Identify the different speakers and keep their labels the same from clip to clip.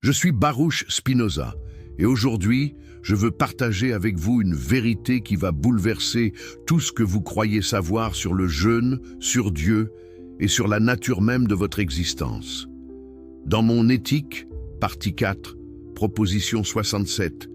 Speaker 1: Je suis Baruch Spinoza et aujourd'hui, je veux partager avec vous une vérité qui va bouleverser tout ce que vous croyez savoir sur le jeûne, sur Dieu et sur la nature même de votre existence. Dans mon Éthique, partie 4, proposition 67,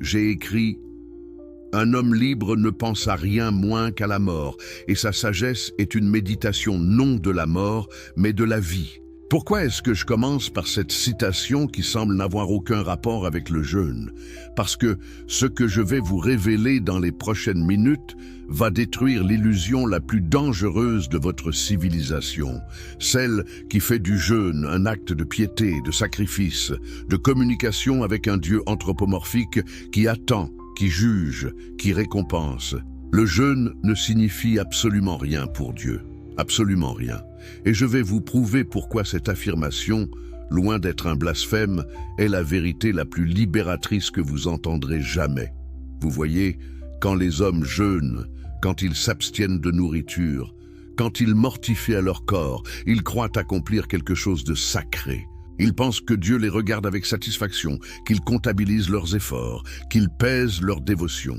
Speaker 1: j'ai écrit « Un homme libre ne pense à rien moins qu'à la mort, et sa sagesse est une méditation non de la mort, mais de la vie. » Pourquoi est-ce que je commence par cette citation qui semble n'avoir aucun rapport avec le jeûne? Parce que ce que je vais vous révéler dans les prochaines minutes va détruire l'illusion la plus dangereuse de votre civilisation, celle qui fait du jeûne un acte de piété, de sacrifice, de communication avec un Dieu anthropomorphique qui attend, qui juge, qui récompense. Le jeûne ne signifie absolument rien pour Dieu. Absolument rien. Et je vais vous prouver pourquoi cette affirmation, loin d'être un blasphème, est la vérité la plus libératrice que vous entendrez jamais. Vous voyez, quand les hommes jeûnent, quand ils s'abstiennent de nourriture, quand ils mortifient à leur corps, ils croient accomplir quelque chose de sacré. Ils pensent que Dieu les regarde avec satisfaction, qu'il comptabilise leurs efforts, qu'il pèse leur dévotion.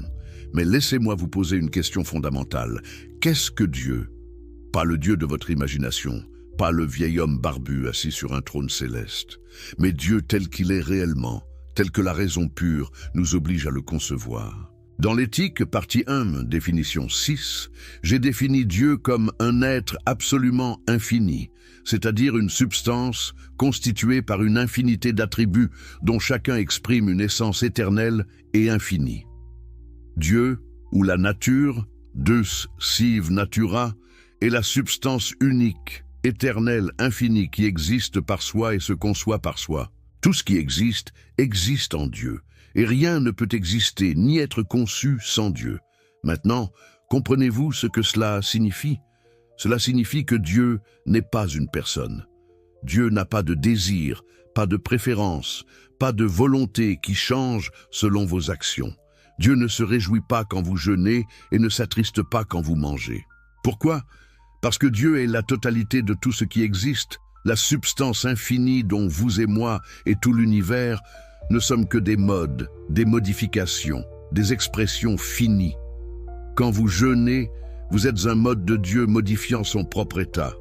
Speaker 1: Mais laissez-moi vous poser une question fondamentale. Qu'est-ce que Dieu ? Pas le Dieu de votre imagination, pas le vieil homme barbu assis sur un trône céleste, mais Dieu tel qu'il est réellement, tel que la raison pure nous oblige à le concevoir. Dans l'Éthique, partie 1, définition 6, j'ai défini Dieu comme un être absolument infini, c'est-à-dire une substance constituée par une infinité d'attributs dont chacun exprime une essence éternelle et infinie. Dieu, ou la nature, Deus sive natura, est la substance unique, éternelle, infinie qui existe par soi et se conçoit par soi. Tout ce qui existe, existe en Dieu, et rien ne peut exister ni être conçu sans Dieu. Maintenant, comprenez-vous ce que cela signifie? Cela signifie que Dieu n'est pas une personne. Dieu n'a pas de désir, pas de préférence, pas de volonté qui change selon vos actions. Dieu ne se réjouit pas quand vous jeûnez et ne s'attriste pas quand vous mangez. Pourquoi? Parce que Dieu est la totalité de tout ce qui existe, la substance infinie dont vous et moi et tout l'univers ne sommes que des modes, des modifications, des expressions finies. Quand vous jeûnez, vous êtes un mode de Dieu modifiant son propre état.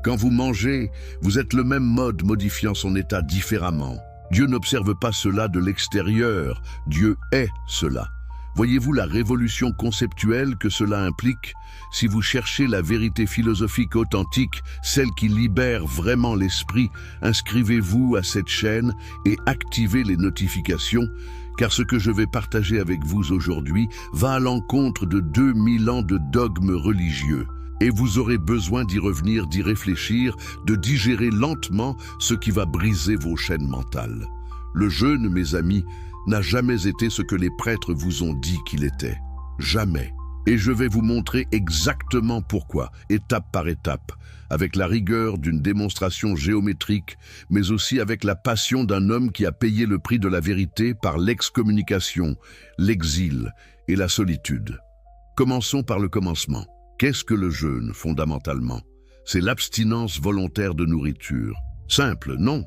Speaker 1: Quand vous mangez, vous êtes le même mode modifiant son état différemment. Dieu n'observe pas cela de l'extérieur, Dieu est cela. Voyez-vous la révolution conceptuelle que cela implique? Si vous cherchez la vérité philosophique authentique, celle qui libère vraiment l'esprit, inscrivez-vous à cette chaîne et activez les notifications, car ce que je vais partager avec vous aujourd'hui va à l'encontre de 2000 ans de dogmes religieux. Et vous aurez besoin d'y revenir, d'y réfléchir, de digérer lentement ce qui va briser vos chaînes mentales. Le jeûne, mes amis, n'a jamais été ce que les prêtres vous ont dit qu'il était. Jamais. Et je vais vous montrer exactement pourquoi, étape par étape, avec la rigueur d'une démonstration géométrique, mais aussi avec la passion d'un homme qui a payé le prix de la vérité par l'excommunication, l'exil et la solitude. Commençons par le commencement. Qu'est-ce que le jeûne, fondamentalement? C'est l'abstinence volontaire de nourriture. Simple, non?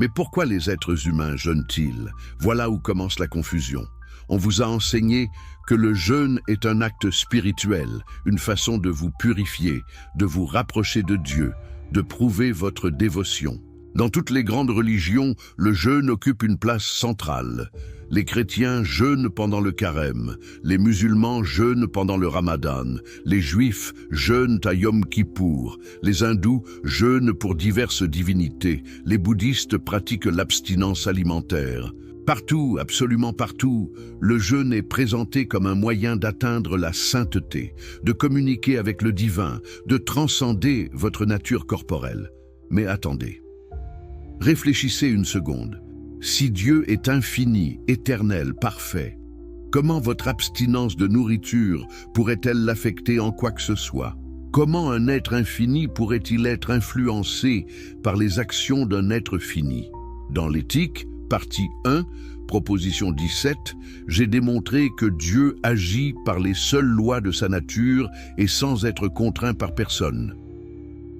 Speaker 1: Mais pourquoi les êtres humains jeûnent-ils? Voilà où commence la confusion. On vous a enseigné que le jeûne est un acte spirituel, une façon de vous purifier, de vous rapprocher de Dieu, de prouver votre dévotion. Dans toutes les grandes religions, le jeûne occupe une place centrale. Les chrétiens jeûnent pendant le carême, les musulmans jeûnent pendant le ramadan, les juifs jeûnent à Yom Kippour, les hindous jeûnent pour diverses divinités, les bouddhistes pratiquent l'abstinence alimentaire. Partout, absolument partout, le jeûne est présenté comme un moyen d'atteindre la sainteté, de communiquer avec le divin, de transcender votre nature corporelle. Mais attendez. Réfléchissez une seconde. Si Dieu est infini, éternel, parfait, comment votre abstinence de nourriture pourrait-elle l'affecter en quoi que ce soit? Comment un être infini pourrait-il être influencé par les actions d'un être fini? Dans l'Éthique, partie 1, proposition 17, j'ai démontré que Dieu agit par les seules lois de sa nature et sans être contraint par personne.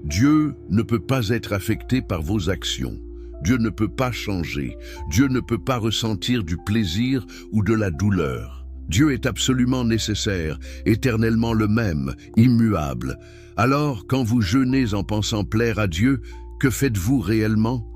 Speaker 1: Dieu ne peut pas être affecté par vos actions. Dieu ne peut pas changer. Dieu ne peut pas ressentir du plaisir ou de la douleur. Dieu est absolument nécessaire, éternellement le même, immuable. Alors, quand vous jeûnez en pensant plaire à Dieu, que faites-vous réellement?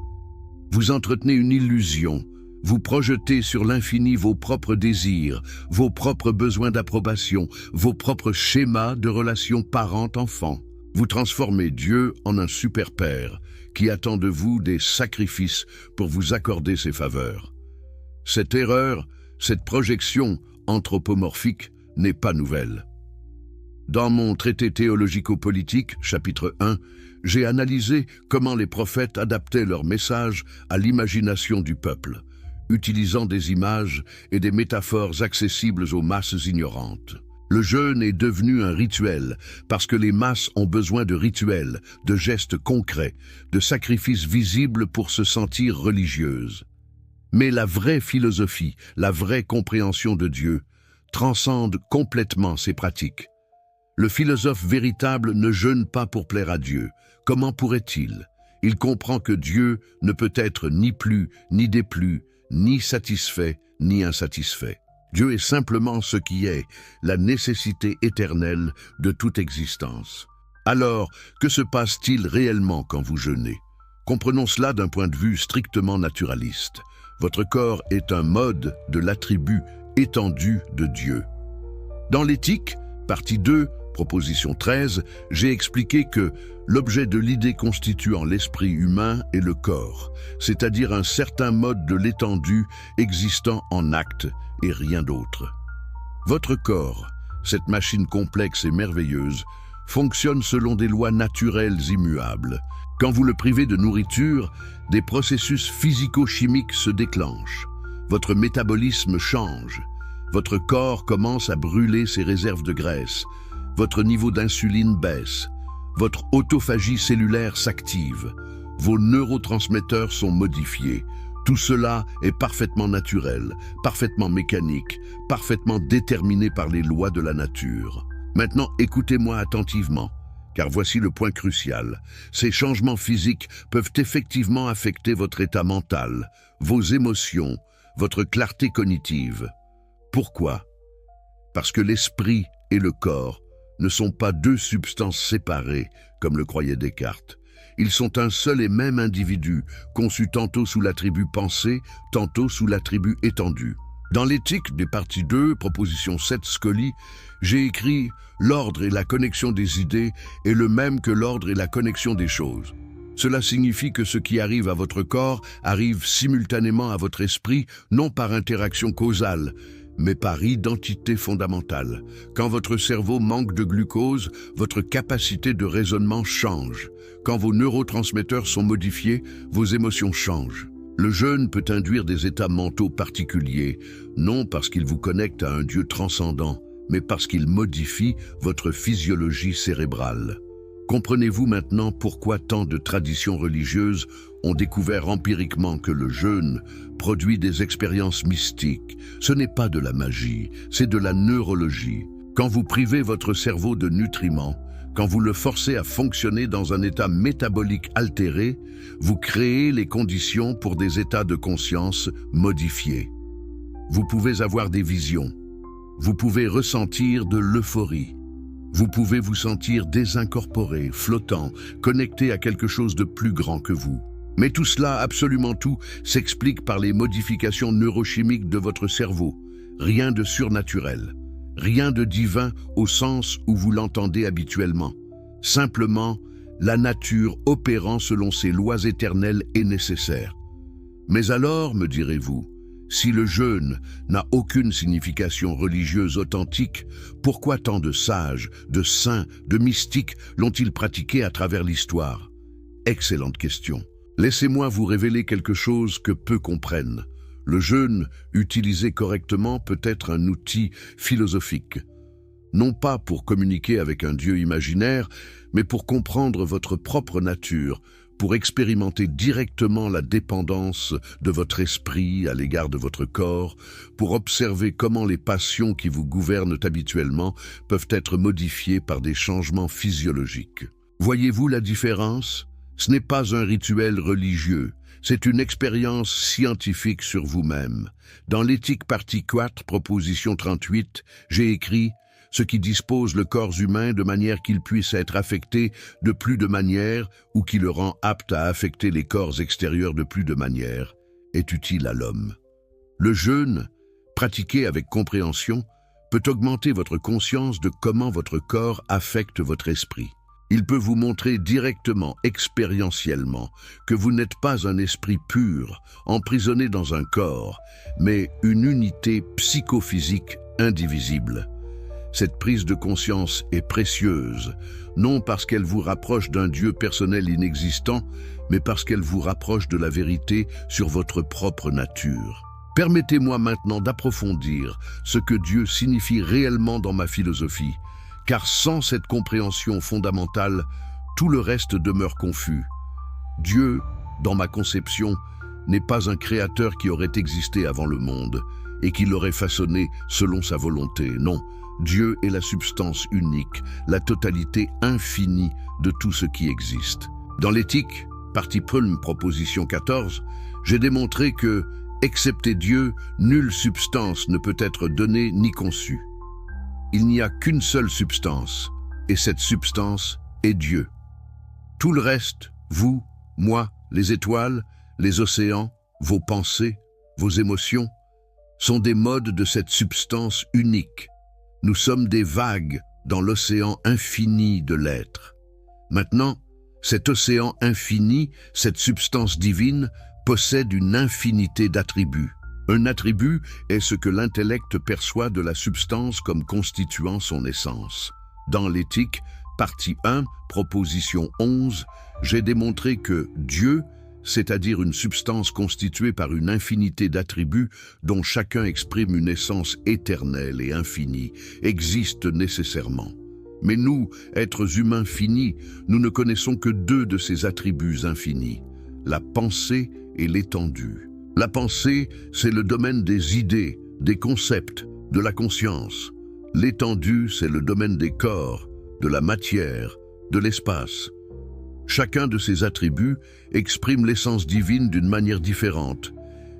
Speaker 1: Vous entretenez une illusion. Vous projetez sur l'infini vos propres désirs, vos propres besoins d'approbation, vos propres schémas de relations parent-enfant. Vous transformez Dieu en un super père qui attend de vous des sacrifices pour vous accorder ses faveurs. Cette erreur, cette projection anthropomorphique n'est pas nouvelle. Dans mon traité théologico-politique, chapitre 1, j'ai analysé comment les prophètes adaptaient leur message à l'imagination du peuple, utilisant des images et des métaphores accessibles aux masses ignorantes. Le jeûne est devenu un rituel parce que les masses ont besoin de rituels, de gestes concrets, de sacrifices visibles pour se sentir religieuses. Mais la vraie philosophie, la vraie compréhension de Dieu, transcende complètement ces pratiques. Le philosophe véritable ne jeûne pas pour plaire à Dieu. Comment pourrait-il? Il comprend que Dieu ne peut être ni plus, ni déplus, ni satisfait, ni insatisfait. Dieu est simplement ce qui est, la nécessité éternelle de toute existence. Alors, que se passe-t-il réellement quand vous jeûnez? Comprenons cela d'un point de vue strictement naturaliste. Votre corps est un mode de l'attribut étendu de Dieu. Dans l'éthique, partie 2, proposition 13, j'ai expliqué que l'objet de l'idée constituant l'esprit humain est le corps, c'est-à-dire un certain mode de l'étendue existant en acte et rien d'autre. Votre corps, cette machine complexe et merveilleuse, fonctionne selon des lois naturelles immuables. Quand vous le privez de nourriture, des processus physico-chimiques se déclenchent. Votre métabolisme change. Votre corps commence à brûler ses réserves de graisse. Votre niveau d'insuline baisse. Votre autophagie cellulaire s'active. Vos neurotransmetteurs sont modifiés. Tout cela est parfaitement naturel, parfaitement mécanique, parfaitement déterminé par les lois de la nature. Maintenant, écoutez-moi attentivement, car voici le point crucial. Ces changements physiques peuvent effectivement affecter votre état mental, vos émotions, votre clarté cognitive. Pourquoi? Parce que l'esprit et le corps ne sont pas deux substances séparées, comme le croyait Descartes. Ils sont un seul et même individu, conçu tantôt sous l'attribut pensée, tantôt sous l'attribut étendu. Dans l'éthique des parties 2, proposition 7 Scully, j'ai écrit « L'ordre et la connexion des idées est le même que l'ordre et la connexion des choses ». Cela signifie que ce qui arrive à votre corps arrive simultanément à votre esprit, non par interaction causale, mais par identité fondamentale. Quand votre cerveau manque de glucose, votre capacité de raisonnement change. Quand vos neurotransmetteurs sont modifiés, vos émotions changent. Le jeûne peut induire des états mentaux particuliers, non parce qu'il vous connecte à un Dieu transcendant, mais parce qu'il modifie votre physiologie cérébrale. Comprenez-vous maintenant pourquoi tant de traditions religieuses ont découvert empiriquement que le jeûne produit des expériences mystiques? Ce n'est pas de la magie, c'est de la neurologie. Quand vous privez votre cerveau de nutriments, quand vous le forcez à fonctionner dans un état métabolique altéré, vous créez les conditions pour des états de conscience modifiés. Vous pouvez avoir des visions. Vous pouvez ressentir de l'euphorie. Vous pouvez vous sentir désincorporé, flottant, connecté à quelque chose de plus grand que vous. Mais tout cela, absolument tout, s'explique par les modifications neurochimiques de votre cerveau. Rien de surnaturel. Rien de divin au sens où vous l'entendez habituellement. Simplement, la nature opérant selon ses lois éternelles est nécessaire. Mais alors, me direz-vous, si le jeûne n'a aucune signification religieuse authentique, pourquoi tant de sages, de saints, de mystiques l'ont-ils pratiqué à travers l'histoire? Excellente question. Laissez-moi vous révéler quelque chose que peu comprennent. Le jeûne, utilisé correctement, peut être un outil philosophique. Non pas pour communiquer avec un Dieu imaginaire, mais pour comprendre votre propre nature, pour expérimenter directement la dépendance de votre esprit à l'égard de votre corps, pour observer comment les passions qui vous gouvernent habituellement peuvent être modifiées par des changements physiologiques. Voyez-vous la différence? Ce n'est pas un rituel religieux, c'est une expérience scientifique sur vous-même. Dans l'éthique partie 4, proposition 38, j'ai écrit « Ce qui dispose le corps humain de manière qu'il puisse être affecté de plus de manières ou qui le rend apte à affecter les corps extérieurs de plus de manières est utile à l'homme. » Le jeûne, pratiqué avec compréhension, peut augmenter votre conscience de comment votre corps affecte votre esprit. Il peut vous montrer directement, expérientiellement, que vous n'êtes pas un esprit pur, emprisonné dans un corps, mais une unité psychophysique indivisible. Cette prise de conscience est précieuse, non parce qu'elle vous rapproche d'un Dieu personnel inexistant, mais parce qu'elle vous rapproche de la vérité sur votre propre nature. Permettez-moi maintenant d'approfondir ce que Dieu signifie réellement dans ma philosophie, car sans cette compréhension fondamentale, tout le reste demeure confus. Dieu, dans ma conception, n'est pas un créateur qui aurait existé avant le monde et qui l'aurait façonné selon sa volonté. Non, Dieu est la substance unique, la totalité infinie de tout ce qui existe. Dans l'éthique, partie Prüm, proposition 14, j'ai démontré que, excepté Dieu, nulle substance ne peut être donnée ni conçue. Il n'y a qu'une seule substance, et cette substance est Dieu. Tout le reste, vous, moi, les étoiles, les océans, vos pensées, vos émotions, sont des modes de cette substance unique. Nous sommes des vagues dans l'océan infini de l'être. Maintenant, cet océan infini, cette substance divine, possède une infinité d'attributs. Un attribut est ce que l'intellect perçoit de la substance comme constituant son essence. Dans l'éthique, partie 1, proposition 11, j'ai démontré que Dieu, c'est-à-dire une substance constituée par une infinité d'attributs dont chacun exprime une essence éternelle et infinie, existe nécessairement. Mais nous, êtres humains finis, nous ne connaissons que deux de ces attributs infinis, la pensée et l'étendue. La pensée, c'est le domaine des idées, des concepts, de la conscience. L'étendue, c'est le domaine des corps, de la matière, de l'espace. Chacun de ces attributs exprime l'essence divine d'une manière différente,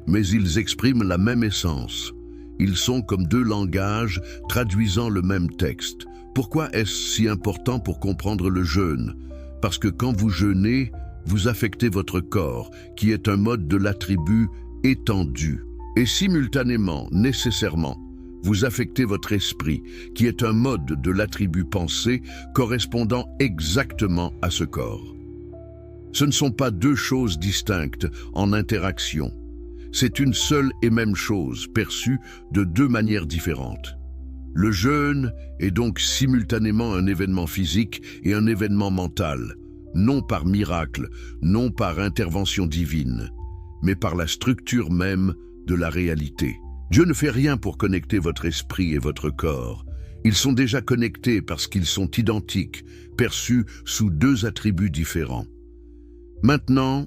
Speaker 1: mais ils expriment la même essence. Ils sont comme deux langages traduisant le même texte. Pourquoi est-ce si important pour comprendre le jeûne? Parce que quand vous jeûnez, vous affectez votre corps, qui est un mode de l'attribut étendu, et simultanément, nécessairement, vous affectez votre esprit, qui est un mode de l'attribut pensée correspondant exactement à ce corps. Ce ne sont pas deux choses distinctes en interaction. C'est une seule et même chose perçue de deux manières différentes. Le jeûne est donc simultanément un événement physique et un événement mental, non par miracle, non par intervention divine, mais par la structure même de la réalité. Dieu ne fait rien pour connecter votre esprit et votre corps. Ils sont déjà connectés parce qu'ils sont identiques, perçus sous deux attributs différents. Maintenant,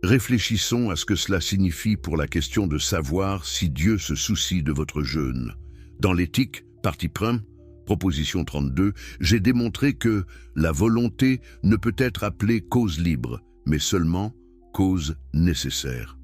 Speaker 1: réfléchissons à ce que cela signifie pour la question de savoir si Dieu se soucie de votre jeûne. Dans l'éthique, partie 1, proposition 32, j'ai démontré que la volonté ne peut être appelée cause libre, mais seulement cause nécessaire.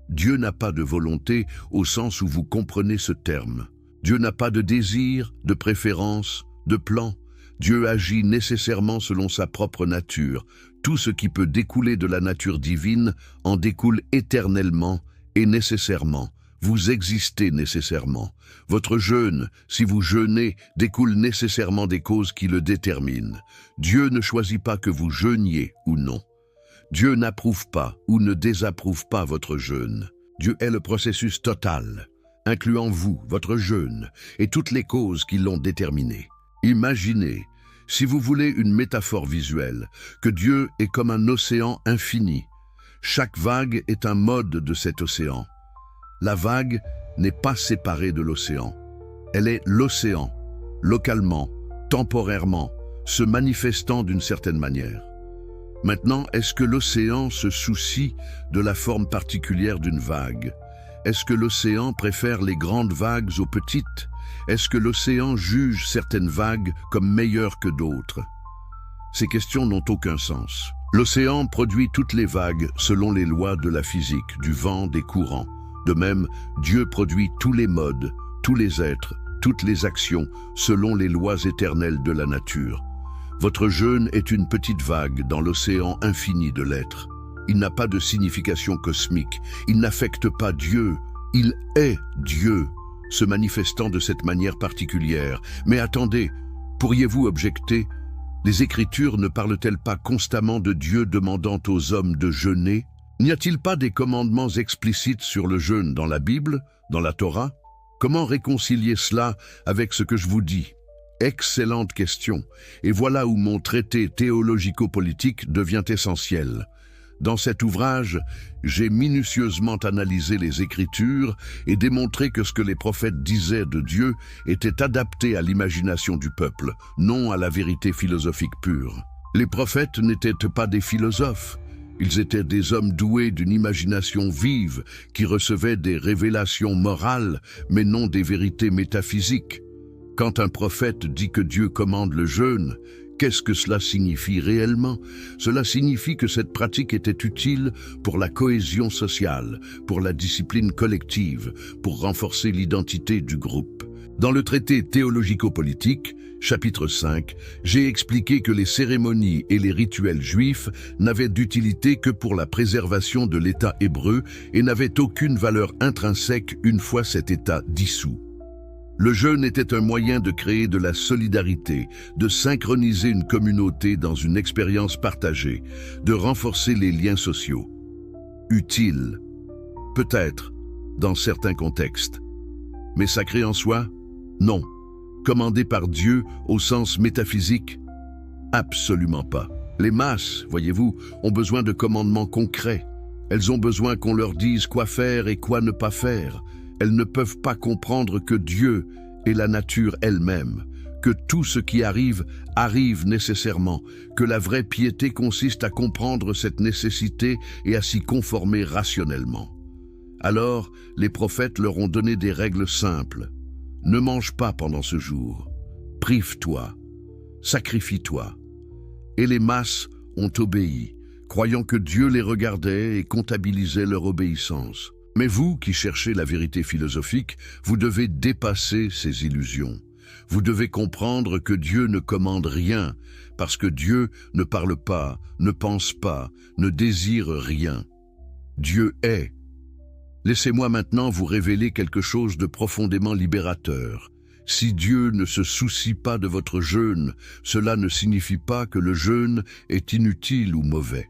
Speaker 1: Dieu n'a pas de volonté au sens où vous comprenez ce terme. Dieu n'a pas de désir, de préférence, de plan. Dieu agit nécessairement selon sa propre nature. Tout ce qui peut découler de la nature divine en découle éternellement et nécessairement. Vous existez nécessairement. Votre jeûne, si vous jeûnez, découle nécessairement des causes qui le déterminent. Dieu ne choisit pas que vous jeûniez ou non. Dieu n'approuve pas ou ne désapprouve pas votre jeûne. Dieu est le processus total, incluant vous, votre jeûne, et toutes les causes qui l'ont déterminé. Imaginez, si vous voulez une métaphore visuelle, que Dieu est comme un océan infini. Chaque vague est un mode de cet océan. La vague n'est pas séparée de l'océan. Elle est l'océan, localement, temporairement, se manifestant d'une certaine manière. Maintenant, est-ce que l'océan se soucie de la forme particulière d'une vague? Est-ce que l'océan préfère les grandes vagues aux petites? Est-ce que l'océan juge certaines vagues comme meilleures que d'autres? Ces questions n'ont aucun sens. L'océan produit toutes les vagues selon les lois de la physique, du vent, des courants. De même, Dieu produit tous les modes, tous les êtres, toutes les actions selon les lois éternelles de la nature. Votre jeûne est une petite vague dans l'océan infini de l'être. Il n'a pas de signification cosmique, il n'affecte pas Dieu, il est Dieu, se manifestant de cette manière particulière. Mais attendez, pourriez-vous objecter? Les Écritures ne parlent-elles pas constamment de Dieu demandant aux hommes de jeûner? N'y a-t-il pas des commandements explicites sur le jeûne dans la Bible, dans la Torah? Comment réconcilier cela avec ce que je vous dis? Excellente question. Et voilà où mon traité théologico-politique devient essentiel. Dans cet ouvrage, j'ai minutieusement analysé les Écritures et démontré que ce que les prophètes disaient de Dieu était adapté à l'imagination du peuple, non à la vérité philosophique pure. Les prophètes n'étaient pas des philosophes. Ils étaient des hommes doués d'une imagination vive qui recevaient des révélations morales, mais non des vérités métaphysiques. Quand un prophète dit que Dieu commande le jeûne, qu'est-ce que cela signifie réellement? Cela signifie que cette pratique était utile pour la cohésion sociale, pour la discipline collective, pour renforcer l'identité du groupe. Dans le traité théologico-politique, chapitre 5, j'ai expliqué que les cérémonies et les rituels juifs n'avaient d'utilité que pour la préservation de l'État hébreu et n'avaient aucune valeur intrinsèque une fois cet État dissous. Le jeûne était un moyen de créer de la solidarité, de synchroniser une communauté dans une expérience partagée, de renforcer les liens sociaux. Utile, peut-être, dans certains contextes. Mais sacré en soi? Non. Commandé par Dieu au sens métaphysique? Absolument pas. Les masses, voyez-vous, ont besoin de commandements concrets. Elles ont besoin qu'on leur dise quoi faire et quoi ne pas faire. Elles ne peuvent pas comprendre que Dieu est la nature elle-même, que tout ce qui arrive, arrive nécessairement, que la vraie piété consiste à comprendre cette nécessité et à s'y conformer rationnellement. Alors, les prophètes leur ont donné des règles simples. Ne mange pas pendant ce jour, prive-toi, sacrifie-toi. Et les masses ont obéi, croyant que Dieu les regardait et comptabilisait leur obéissance. Mais vous qui cherchez la vérité philosophique, vous devez dépasser ces illusions. Vous devez comprendre que Dieu ne commande rien, parce que Dieu ne parle pas, ne pense pas, ne désire rien. Dieu est. Laissez-moi maintenant vous révéler quelque chose de profondément libérateur. Si Dieu ne se soucie pas de votre jeûne, cela ne signifie pas que le jeûne est inutile ou mauvais.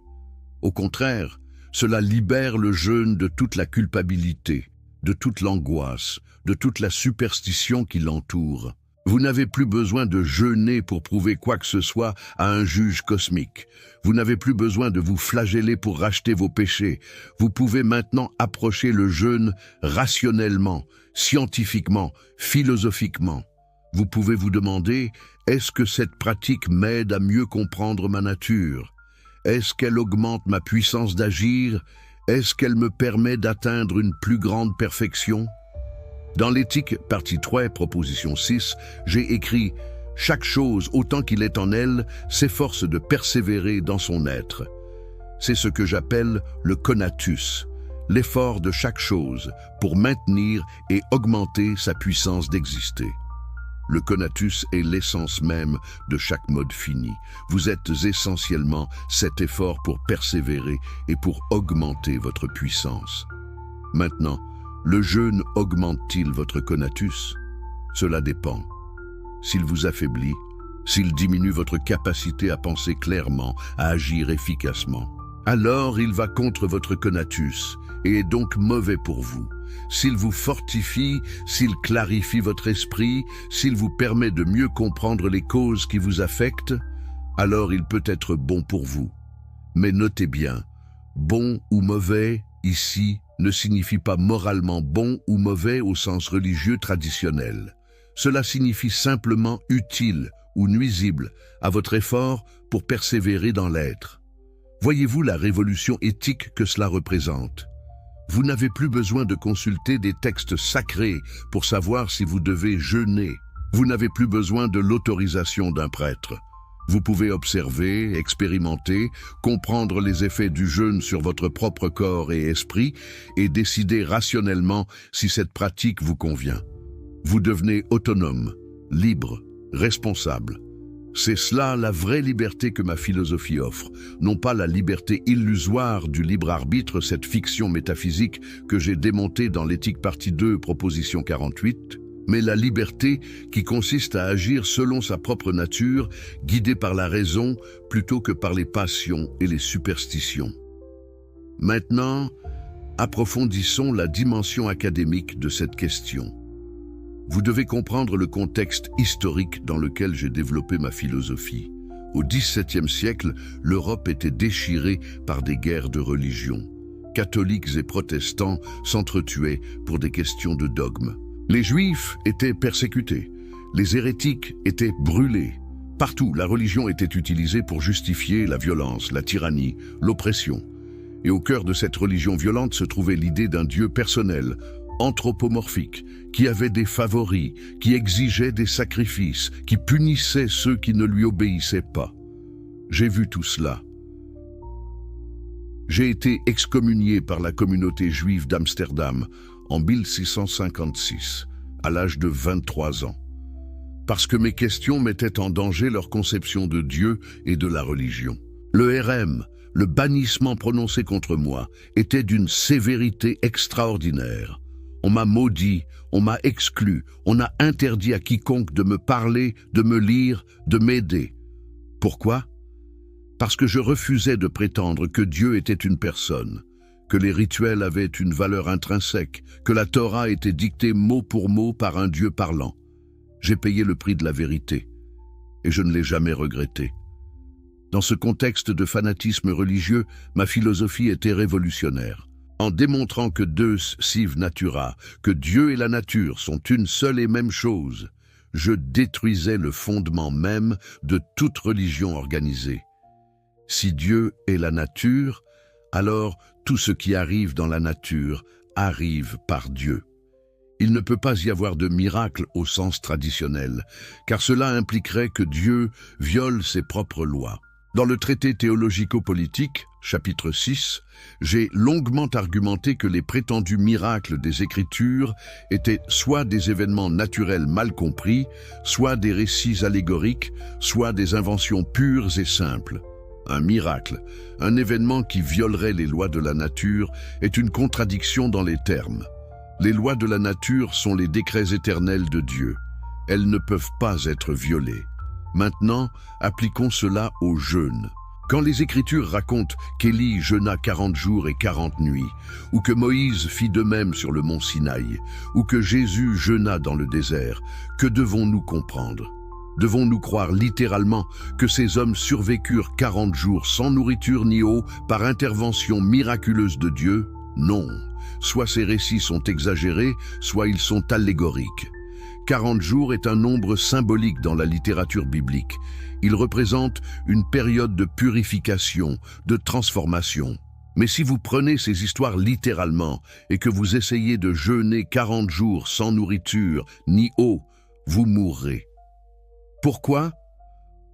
Speaker 1: Au contraire, cela libère le jeûne de toute la culpabilité, de toute l'angoisse, de toute la superstition qui l'entoure. Vous n'avez plus besoin de jeûner pour prouver quoi que ce soit à un juge cosmique. Vous n'avez plus besoin de vous flageller pour racheter vos péchés. Vous pouvez maintenant approcher le jeûne rationnellement, scientifiquement, philosophiquement. Vous pouvez vous demander, est-ce que cette pratique m'aide à mieux comprendre ma nature? Est-ce qu'elle augmente ma puissance d'agir? Est-ce qu'elle me permet d'atteindre une plus grande perfection? Dans l'éthique, partie 3, proposition 6, j'ai écrit « Chaque chose, autant qu'il est en elle, s'efforce de persévérer dans son être ». C'est ce que j'appelle le conatus, l'effort de chaque chose pour maintenir et augmenter sa puissance d'exister. Le conatus est l'essence même de chaque mode fini. Vous êtes essentiellement cet effort pour persévérer et pour augmenter votre puissance. Maintenant, le jeûne augmente-t-il votre conatus? Cela dépend. S'il vous affaiblit, s'il diminue votre capacité à penser clairement, à agir efficacement, alors il va contre votre conatus et est donc mauvais pour vous. S'il vous fortifie, s'il clarifie votre esprit, s'il vous permet de mieux comprendre les causes qui vous affectent, alors il peut être bon pour vous. Mais notez bien, bon ou mauvais, ici, ne signifie pas moralement bon ou mauvais au sens religieux traditionnel. Cela signifie simplement utile ou nuisible à votre effort pour persévérer dans l'être. Voyez-vous la révolution éthique que cela représente? Vous n'avez plus besoin de consulter des textes sacrés pour savoir si vous devez jeûner. Vous n'avez plus besoin de l'autorisation d'un prêtre. Vous pouvez observer, expérimenter, comprendre les effets du jeûne sur votre propre corps et esprit et décider rationnellement si cette pratique vous convient. Vous devenez autonome, libre, responsable. C'est cela la vraie liberté que ma philosophie offre, non pas la liberté illusoire du libre arbitre, cette fiction métaphysique que j'ai démontée dans l'éthique partie 2, proposition 48, mais la liberté qui consiste à agir selon sa propre nature, guidée par la raison plutôt que par les passions et les superstitions. Maintenant, approfondissons la dimension académique de cette question. Vous devez comprendre le contexte historique dans lequel j'ai développé ma philosophie. Au XVIIe siècle, l'Europe était déchirée par des guerres de religion. Catholiques et protestants s'entretuaient pour des questions de dogme. Les Juifs étaient persécutés, les hérétiques étaient brûlés. Partout, la religion était utilisée pour justifier la violence, la tyrannie, l'oppression. Et au cœur de cette religion violente se trouvait l'idée d'un Dieu personnel, anthropomorphique, qui avait des favoris, qui exigeait des sacrifices, qui punissait ceux qui ne lui obéissaient pas. J'ai vu tout cela. J'ai été excommunié par la communauté juive d'Amsterdam en 1656, à l'âge de 23 ans, parce que mes questions mettaient en danger leur conception de Dieu et de la religion. Le RM, le bannissement prononcé contre moi, était d'une sévérité extraordinaire. On m'a maudit, on m'a exclu, on a interdit à quiconque de me parler, de me lire, de m'aider. Pourquoi? Parce que je refusais de prétendre que Dieu était une personne, que les rituels avaient une valeur intrinsèque, que la Torah était dictée mot pour mot par un Dieu parlant. J'ai payé le prix de la vérité, et je ne l'ai jamais regretté. Dans ce contexte de fanatisme religieux, ma philosophie était révolutionnaire. En démontrant que Deus sive natura, que Dieu et la nature sont une seule et même chose, je détruisais le fondement même de toute religion organisée. Si Dieu est la nature, alors tout ce qui arrive dans la nature arrive par Dieu. Il ne peut pas y avoir de miracle au sens traditionnel, car cela impliquerait que Dieu viole ses propres lois. Dans le traité théologico-politique, chapitre 6, j'ai longuement argumenté que les prétendus miracles des Écritures étaient soit des événements naturels mal compris, soit des récits allégoriques, soit des inventions pures et simples. Un miracle, un événement qui violerait les lois de la nature, est une contradiction dans les termes. Les lois de la nature sont les décrets éternels de Dieu. Elles ne peuvent pas être violées. Maintenant, appliquons cela au jeûne. Quand les Écritures racontent qu'Élie jeûna 40 jours et 40 nuits, ou que Moïse fit de même sur le mont Sinaï, ou que Jésus jeûna dans le désert, que devons-nous comprendre? Devons-nous croire littéralement que ces hommes survécurent 40 jours sans nourriture ni eau par intervention miraculeuse de Dieu? Non. Soit ces récits sont exagérés, soit ils sont allégoriques. 40 jours est un nombre symbolique dans la littérature biblique. Il représente une période de purification, de transformation. Mais si vous prenez ces histoires littéralement et que vous essayez de jeûner 40 jours sans nourriture ni eau, vous mourrez. Pourquoi?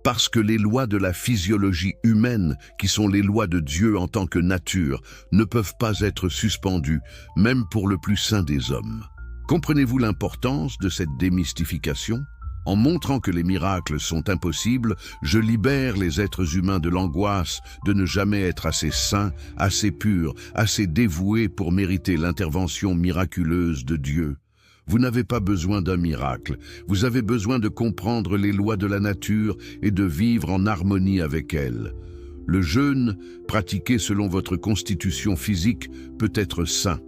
Speaker 1: Parce que les lois de la physiologie humaine, qui sont les lois de Dieu en tant que nature, ne peuvent pas être suspendues, même pour le plus saint des hommes. Comprenez-vous l'importance de cette démystification? En montrant que les miracles sont impossibles, je libère les êtres humains de l'angoisse de ne jamais être assez saints, assez purs, assez dévoués pour mériter l'intervention miraculeuse de Dieu. Vous n'avez pas besoin d'un miracle, vous avez besoin de comprendre les lois de la nature et de vivre en harmonie avec elles. Le jeûne, pratiqué selon votre constitution physique, peut être sain.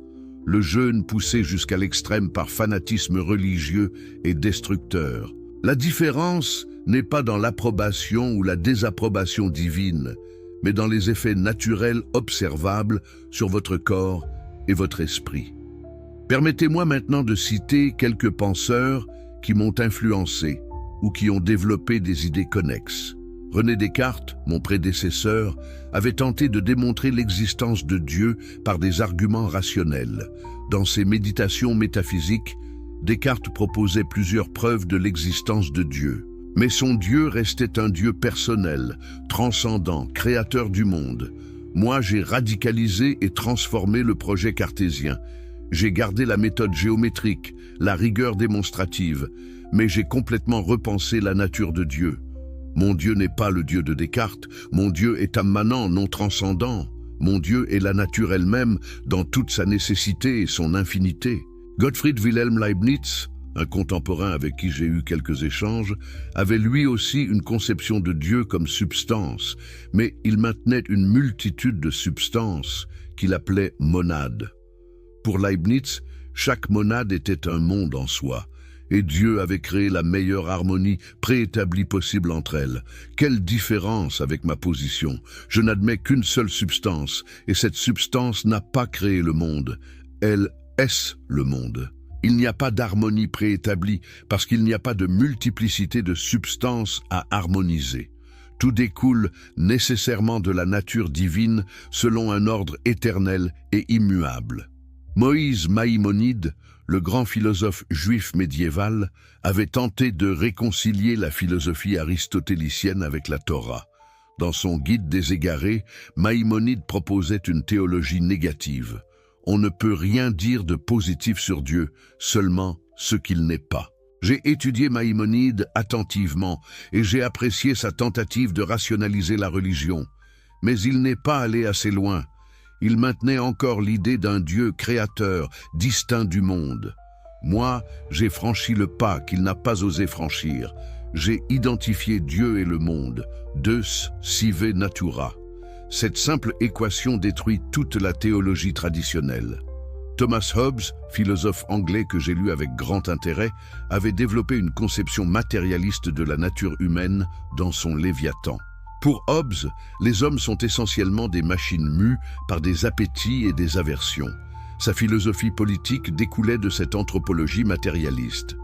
Speaker 1: Le jeûne poussé jusqu'à l'extrême par fanatisme religieux est destructeur. La différence n'est pas dans l'approbation ou la désapprobation divine, mais dans les effets naturels observables sur votre corps et votre esprit. Permettez-moi maintenant de citer quelques penseurs qui m'ont influencé ou qui ont développé des idées connexes. René Descartes, mon prédécesseur, avait tenté de démontrer l'existence de Dieu par des arguments rationnels. Dans ses méditations métaphysiques, Descartes proposait plusieurs preuves de l'existence de Dieu. Mais son Dieu restait un Dieu personnel, transcendant, créateur du monde. Moi, j'ai radicalisé et transformé le projet cartésien. J'ai gardé la méthode géométrique, la rigueur démonstrative, mais j'ai complètement repensé la nature de Dieu. Mon Dieu n'est pas le Dieu de Descartes, mon Dieu est immanent, non transcendant. Mon Dieu est la nature elle-même dans toute sa nécessité et son infinité. Gottfried Wilhelm Leibniz, un contemporain avec qui j'ai eu quelques échanges, avait lui aussi une conception de Dieu comme substance, mais il maintenait une multitude de substances qu'il appelait monades. Pour Leibniz, chaque monade était un monde en soi, et Dieu avait créé la meilleure harmonie préétablie possible entre elles. Quelle différence avec ma position! Je n'admets qu'une seule substance, et cette substance n'a pas créé le monde. Elle est le monde. Il n'y a pas d'harmonie préétablie, parce qu'il n'y a pas de multiplicité de substances à harmoniser. Tout découle nécessairement de la nature divine selon un ordre éternel et immuable. Moïse Maïmonide, le grand philosophe juif médiéval, avait tenté de réconcilier la philosophie aristotélicienne avec la Torah. Dans son Guide des égarés, Maïmonide proposait une théologie négative. On ne peut rien dire de positif sur Dieu, seulement ce qu'il n'est pas. J'ai étudié Maïmonide attentivement et j'ai apprécié sa tentative de rationaliser la religion. Mais il n'est pas allé assez loin. Il maintenait encore l'idée d'un Dieu créateur, distinct du monde. Moi, j'ai franchi le pas qu'il n'a pas osé franchir. J'ai identifié Dieu et le monde, Deus sive natura. Cette simple équation détruit toute la théologie traditionnelle. Thomas Hobbes, philosophe anglais que j'ai lu avec grand intérêt, avait développé une conception matérialiste de la nature humaine dans son Léviathan. Pour Hobbes, les hommes sont essentiellement des machines mues par des appétits et des aversions. Sa philosophie politique découlait de cette anthropologie matérialiste.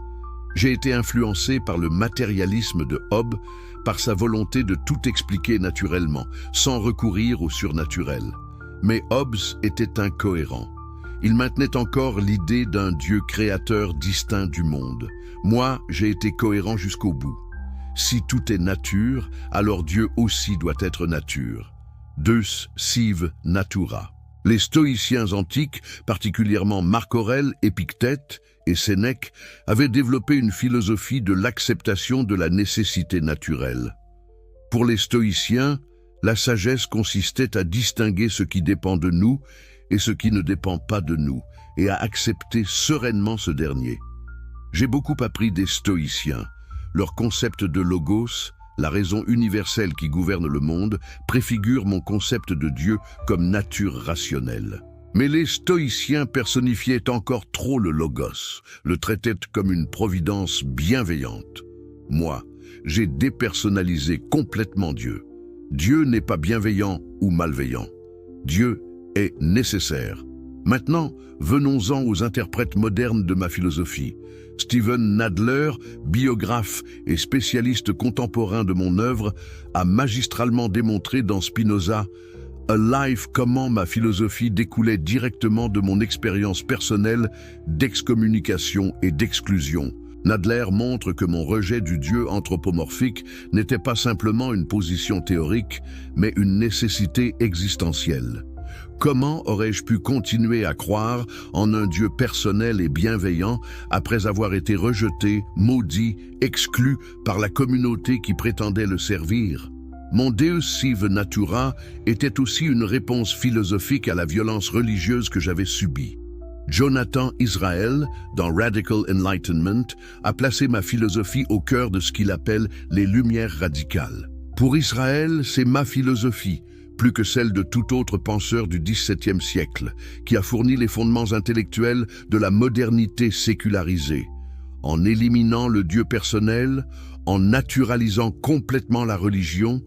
Speaker 1: J'ai été influencé par le matérialisme de Hobbes, par sa volonté de tout expliquer naturellement, sans recourir au surnaturel. Mais Hobbes était incohérent. Il maintenait encore l'idée d'un Dieu créateur distinct du monde. Moi, j'ai été cohérent jusqu'au bout. Si tout est nature, alors Dieu aussi doit être nature. Deus sive natura. Les stoïciens antiques, particulièrement Marc Aurèle, Épictète et Sénèque, avaient développé une philosophie de l'acceptation de la nécessité naturelle. Pour les stoïciens, la sagesse consistait à distinguer ce qui dépend de nous et ce qui ne dépend pas de nous, et à accepter sereinement ce dernier. J'ai beaucoup appris des stoïciens. Leur concept de logos, la raison universelle qui gouverne le monde, préfigure mon concept de Dieu comme nature rationnelle. Mais les stoïciens personnifiaient encore trop le logos, le traitaient comme une providence bienveillante. Moi, j'ai dépersonnalisé complètement Dieu. Dieu n'est pas bienveillant ou malveillant. Dieu est nécessaire. Maintenant, venons-en aux interprètes modernes de ma philosophie. Steven Nadler, biographe et spécialiste contemporain de mon œuvre, a magistralement démontré dans Spinoza A Life comment ma philosophie découlait directement de mon expérience personnelle d'excommunication et d'exclusion. Nadler montre que mon rejet du Dieu anthropomorphique n'était pas simplement une position théorique, mais une nécessité existentielle. Comment aurais-je pu continuer à croire en un Dieu personnel et bienveillant après avoir été rejeté, maudit, exclu par la communauté qui prétendait le servir? Mon Deus sive natura était aussi une réponse philosophique à la violence religieuse que j'avais subie. Jonathan Israel, dans Radical Enlightenment, a placé ma philosophie au cœur de ce qu'il appelle les Lumières radicales. Pour Israël, c'est ma philosophie, plus que celle de tout autre penseur du XVIIe siècle, qui a fourni les fondements intellectuels de la modernité sécularisée. En éliminant le Dieu personnel, en naturalisant complètement la religion,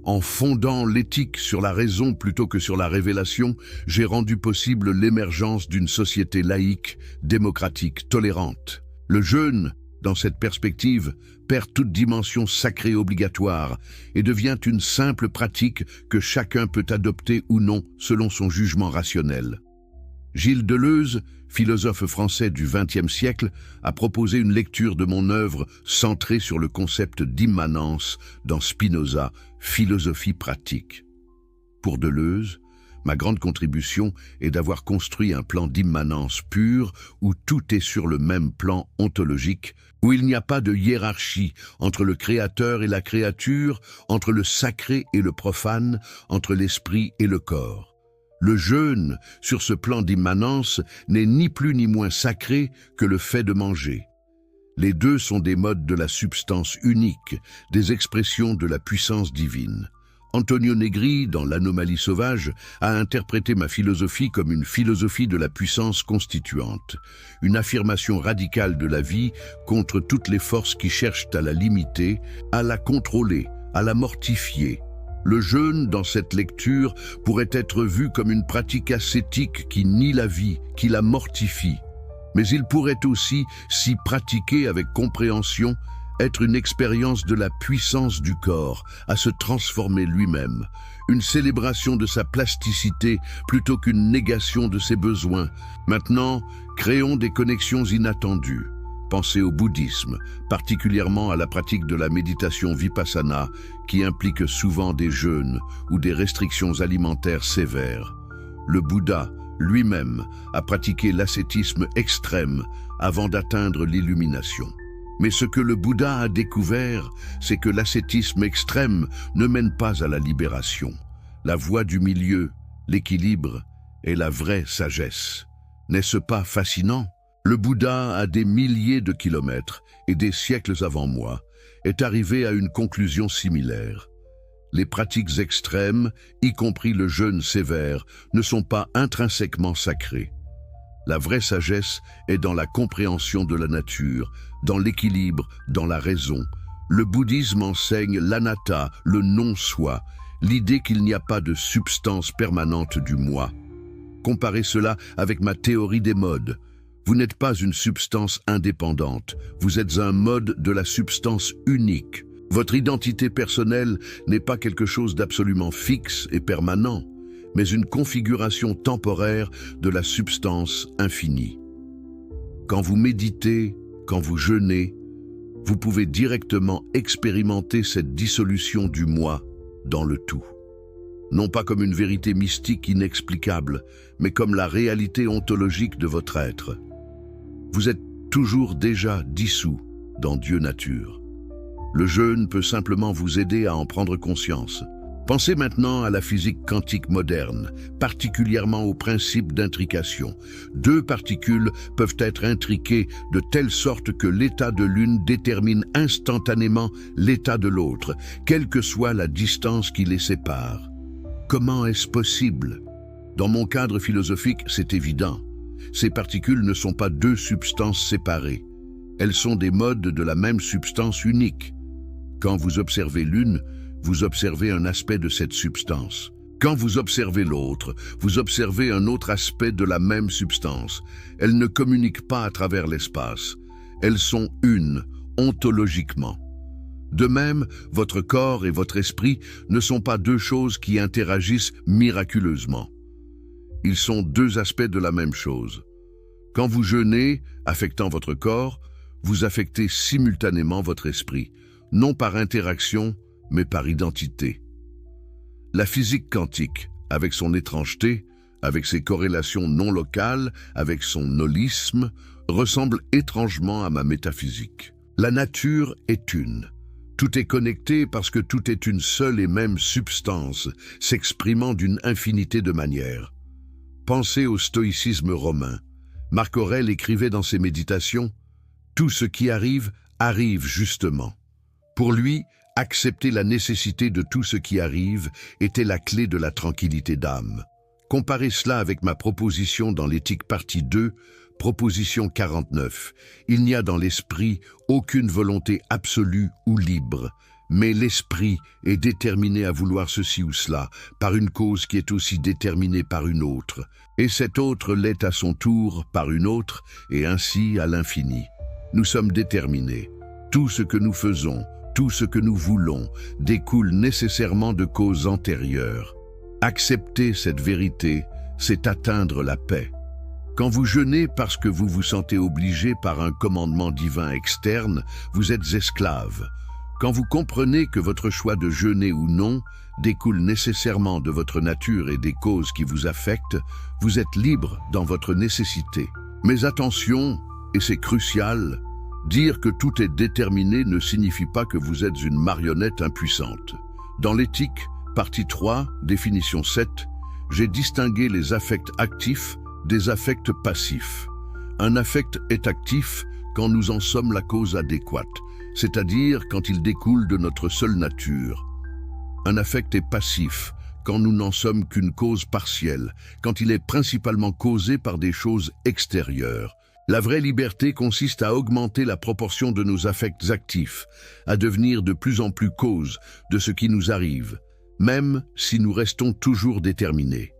Speaker 1: en fondant l'éthique sur la raison plutôt que sur la révélation, j'ai rendu possible l'émergence d'une société laïque, démocratique, tolérante. Le jeûne, dans cette perspective, perd toute dimension sacrée obligatoire et devient une simple pratique que chacun peut adopter ou non selon son jugement rationnel. Gilles Deleuze, philosophe français du XXe siècle, a proposé une lecture de mon œuvre centrée sur le concept d'immanence dans Spinoza, Philosophie pratique. Pour Deleuze, ma grande contribution est d'avoir construit un plan d'immanence pure où tout est sur le même plan ontologique, où il n'y a pas de hiérarchie entre le créateur et la créature, entre le sacré et le profane, entre l'esprit et le corps. Le jeûne, sur ce plan d'immanence, n'est ni plus ni moins sacré que le fait de manger. Les deux sont des modes de la substance unique, des expressions de la puissance divine. Antonio Negri, dans L'Anomalie sauvage, a interprété ma philosophie comme une philosophie de la puissance constituante, une affirmation radicale de la vie contre toutes les forces qui cherchent à la limiter, à la contrôler, à la mortifier. Le jeûne, dans cette lecture, pourrait être vu comme une pratique ascétique qui nie la vie, qui la mortifie. Mais il pourrait aussi, si pratiqué avec compréhension, être une expérience de la puissance du corps à se transformer lui-même, une célébration de sa plasticité plutôt qu'une négation de ses besoins. Maintenant, créons des connexions inattendues. Pensez au bouddhisme, particulièrement à la pratique de la méditation vipassana, qui implique souvent des jeûnes ou des restrictions alimentaires sévères. Le Bouddha, lui-même, a pratiqué l'ascétisme extrême avant d'atteindre l'illumination. Mais ce que le Bouddha a découvert, c'est que l'ascétisme extrême ne mène pas à la libération. La voie du milieu, l'équilibre, est la vraie sagesse. N'est-ce pas fascinant? Le Bouddha, à des milliers de kilomètres et des siècles avant moi, est arrivé à une conclusion similaire. Les pratiques extrêmes, y compris le jeûne sévère, ne sont pas intrinsèquement sacrées. La vraie sagesse est dans la compréhension de la nature, dans l'équilibre, dans la raison. Le bouddhisme enseigne l'anatta, le non-soi, l'idée qu'il n'y a pas de substance permanente du moi. Comparez cela avec ma théorie des modes. Vous n'êtes pas une substance indépendante, vous êtes un mode de la substance unique. Votre identité personnelle n'est pas quelque chose d'absolument fixe et permanent, mais une configuration temporaire de la substance infinie. Quand vous méditez, quand vous jeûnez, vous pouvez directement expérimenter cette dissolution du moi dans le tout. Non pas comme une vérité mystique inexplicable, mais comme la réalité ontologique de votre être. Vous êtes toujours déjà dissous dans Dieu nature. Le jeûne peut simplement vous aider à en prendre conscience. Pensez maintenant à la physique quantique moderne, particulièrement au principe d'intrication. Deux particules peuvent être intriquées de telle sorte que l'état de l'une détermine instantanément l'état de l'autre, quelle que soit la distance qui les sépare. Comment est-ce possible? Dans mon cadre philosophique, c'est évident. Ces particules ne sont pas deux substances séparées. Elles sont des modes de la même substance unique. Quand vous observez l'une, vous observez un aspect de cette substance. Quand vous observez l'autre, vous observez un autre aspect de la même substance. Elles ne communiquent pas à travers l'espace. Elles sont une, ontologiquement. De même, votre corps et votre esprit ne sont pas deux choses qui interagissent miraculeusement. Ils sont deux aspects de la même chose. Quand vous jeûnez, affectant votre corps, vous affectez simultanément votre esprit, non par interaction, mais par identité. La physique quantique, avec son étrangeté, avec ses corrélations non locales, avec son holisme, ressemble étrangement à ma métaphysique. La nature est une. Tout est connecté parce que tout est une seule et même substance, s'exprimant d'une infinité de manières. Pensez au stoïcisme romain. Marc Aurèle écrivait dans ses méditations « Tout ce qui arrive, arrive justement ». Pour lui, accepter la nécessité de tout ce qui arrive était la clé de la tranquillité d'âme. Comparez cela avec ma proposition dans l'éthique partie 2, proposition 49. Il n'y a dans l'esprit aucune volonté absolue ou libre, mais l'esprit est déterminé à vouloir ceci ou cela, par une cause qui est aussi déterminée par une autre, et cette autre l'est à son tour par une autre, et ainsi à l'infini. Nous sommes déterminés. Tout ce que nous faisons, tout ce que nous voulons, découle nécessairement de causes antérieures. Accepter cette vérité, c'est atteindre la paix. Quand vous jeûnez parce que vous vous sentez obligé par un commandement divin externe, vous êtes esclave. Quand vous comprenez que votre choix de jeûner ou non découle nécessairement de votre nature et des causes qui vous affectent, vous êtes libre dans votre nécessité. Mais attention, et c'est crucial, dire que tout est déterminé ne signifie pas que vous êtes une marionnette impuissante. Dans l'éthique, partie 3, définition 7, j'ai distingué les affects actifs des affects passifs. Un affect est actif quand nous en sommes la cause adéquate, c'est-à-dire quand il découle de notre seule nature. Un affect est passif quand nous n'en sommes qu'une cause partielle, quand il est principalement causé par des choses extérieures. La vraie liberté consiste à augmenter la proportion de nos affects actifs, à devenir de plus en plus cause de ce qui nous arrive, même si nous restons toujours déterminés.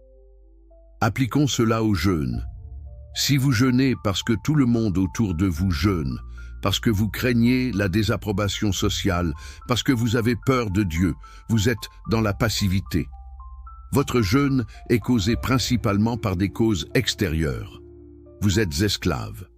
Speaker 1: Appliquons cela au jeûne. Si vous jeûnez parce que tout le monde autour de vous jeûne, parce que vous craignez la désapprobation sociale, parce que vous avez peur de Dieu, vous êtes dans la passivité. Votre jeûne est causé principalement par des causes extérieures. Vous êtes esclave.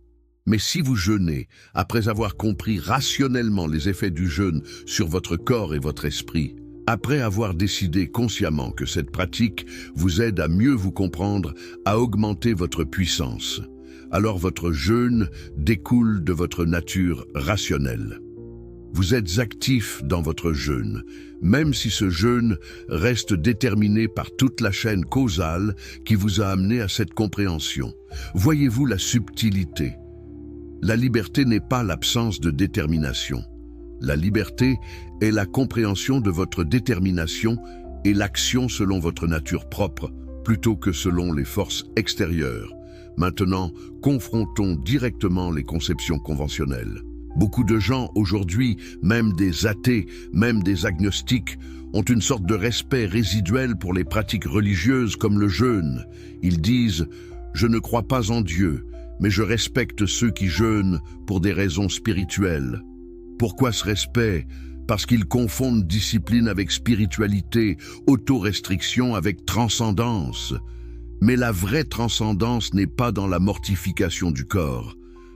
Speaker 1: Mais si vous jeûnez, après avoir compris rationnellement les effets du jeûne sur votre corps et votre esprit, après avoir décidé consciemment que cette pratique vous aide à mieux vous comprendre, à augmenter votre puissance, alors votre jeûne découle de votre nature rationnelle. Vous êtes actif dans votre jeûne, même si ce jeûne reste déterminé par toute la chaîne causale qui vous a amené à cette compréhension. Voyez-vous la subtilité? La liberté n'est pas l'absence de détermination. La liberté est la compréhension de votre détermination et l'action selon votre nature propre, plutôt que selon les forces extérieures. Maintenant, confrontons directement les conceptions conventionnelles. Beaucoup de gens aujourd'hui, même des athées, même des agnostiques, ont une sorte de respect résiduel pour les pratiques religieuses comme le jeûne. Ils disent « Je ne crois pas en Dieu, mais je respecte ceux qui jeûnent pour des raisons spirituelles. » Pourquoi ce respect? Parce qu'ils confondent discipline avec spiritualité, autorestriction avec transcendance. Mais la vraie transcendance n'est pas dans la mortification du corps.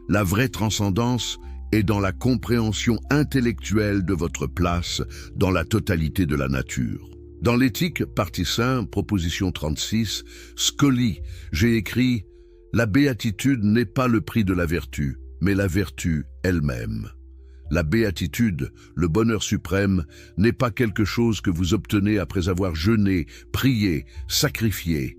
Speaker 1: La vraie transcendance est dans la compréhension intellectuelle de votre place dans la totalité de la nature. Dans l'éthique, partie 5, proposition 36, Scully, j'ai écrit « La béatitude n'est pas le prix de la vertu, mais la vertu elle-même. » La béatitude, le bonheur suprême, n'est pas quelque chose que vous obtenez après avoir jeûné, prié, sacrifié.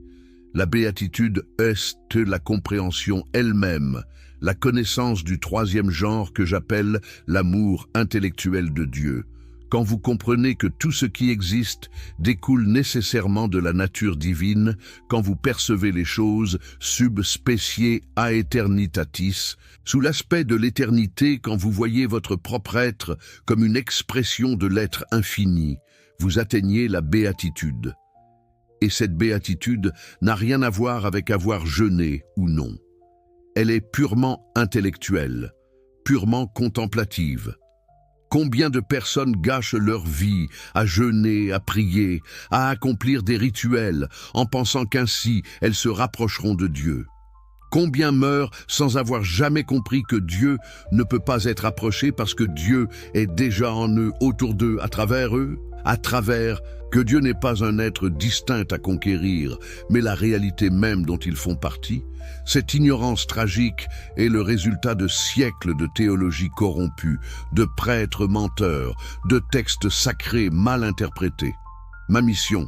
Speaker 1: La béatitude est la compréhension elle-même, la connaissance du troisième genre que j'appelle l'amour intellectuel de Dieu. Quand vous comprenez que tout ce qui existe découle nécessairement de la nature divine, quand vous percevez les choses sub specie aeternitatis, sous l'aspect de l'éternité, quand vous voyez votre propre être comme une expression de l'être infini, vous atteignez la béatitude. Et cette béatitude n'a rien à voir avec avoir jeûné ou non. Elle est purement intellectuelle, purement contemplative. Combien de personnes gâchent leur vie à jeûner, à prier, à accomplir des rituels, en pensant qu'ainsi elles se rapprocheront de Dieu? Combien meurent sans avoir jamais compris que Dieu ne peut pas être approché parce que Dieu est déjà en eux, autour d'eux, à travers que Dieu n'est pas un être distinct à conquérir, mais la réalité même dont ils font partie? Cette ignorance tragique est le résultat de siècles de théologie corrompue, de prêtres menteurs, de textes sacrés mal interprétés. Ma mission,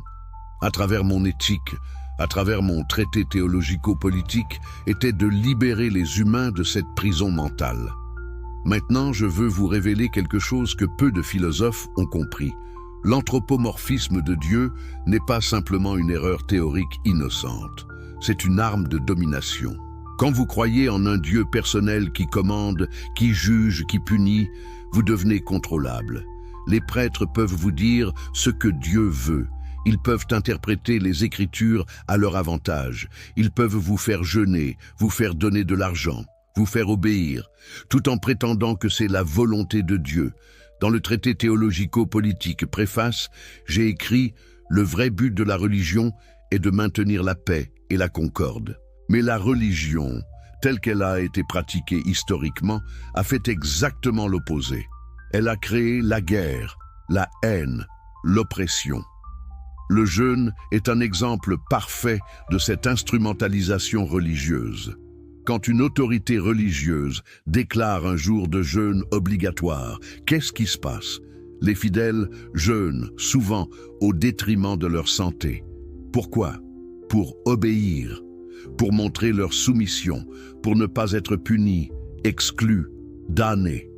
Speaker 1: à travers mon éthique, à travers mon traité théologico-politique, était de libérer les humains de cette prison mentale. Maintenant, je veux vous révéler quelque chose que peu de philosophes ont compris. L'anthropomorphisme de Dieu n'est pas simplement une erreur théorique innocente. C'est une arme de domination. Quand vous croyez en un Dieu personnel qui commande, qui juge, qui punit, vous devenez contrôlable. Les prêtres peuvent vous dire ce que Dieu veut. Ils peuvent interpréter les Écritures à leur avantage. Ils peuvent vous faire jeûner, vous faire donner de l'argent, vous faire obéir, tout en prétendant que c'est la volonté de Dieu. Dans le traité théologico-politique préface, j'ai écrit « Le vrai but de la religion est de maintenir la paix et la concorde. » Mais la religion, telle qu'elle a été pratiquée historiquement, a fait exactement l'opposé. Elle a créé la guerre, la haine, l'oppression. Le jeûne est un exemple parfait de cette instrumentalisation religieuse. Quand une autorité religieuse déclare un jour de jeûne obligatoire, qu'est-ce qui se passe? Les fidèles jeûnent, souvent au détriment de leur santé. Pourquoi? Pour obéir, pour montrer leur soumission, pour ne pas être punis, exclus, damnés.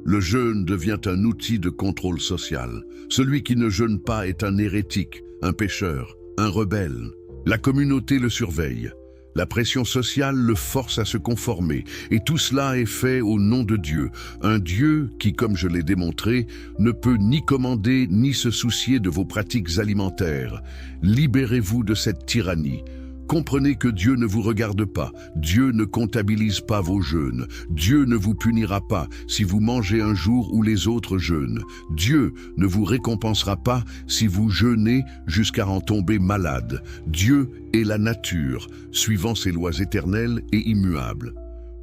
Speaker 1: Le jeûne devient un outil de contrôle social. Celui qui ne jeûne pas est un hérétique, un pécheur, un rebelle. La communauté le surveille. La pression sociale le force à se conformer. Et tout cela est fait au nom de Dieu. Un Dieu qui, comme je l'ai démontré, ne peut ni commander ni se soucier de vos pratiques alimentaires. Libérez-vous de cette tyrannie. Comprenez que Dieu ne vous regarde pas, Dieu ne comptabilise pas vos jeûnes, Dieu ne vous punira pas si vous mangez un jour où les autres jeûnent, Dieu ne vous récompensera pas si vous jeûnez jusqu'à en tomber malade. Dieu est la nature, suivant ses lois éternelles et immuables.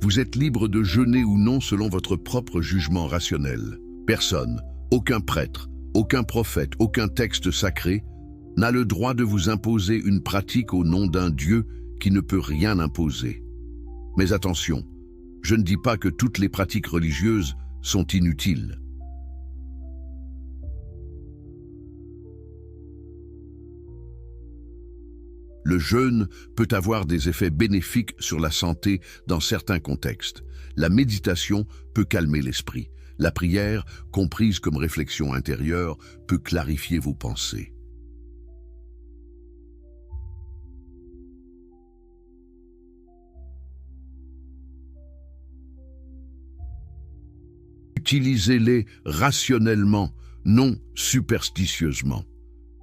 Speaker 1: Vous êtes libre de jeûner ou non selon votre propre jugement rationnel. Personne, aucun prêtre, aucun prophète, aucun texte sacré n'a le droit de vous imposer une pratique au nom d'un Dieu qui ne peut rien imposer. Mais attention, je ne dis pas que toutes les pratiques religieuses sont inutiles. Le jeûne peut avoir des effets bénéfiques sur la santé dans certains contextes. La méditation peut calmer l'esprit. La prière, comprise comme réflexion intérieure, peut clarifier vos pensées. Utilisez-les rationnellement, non superstitieusement.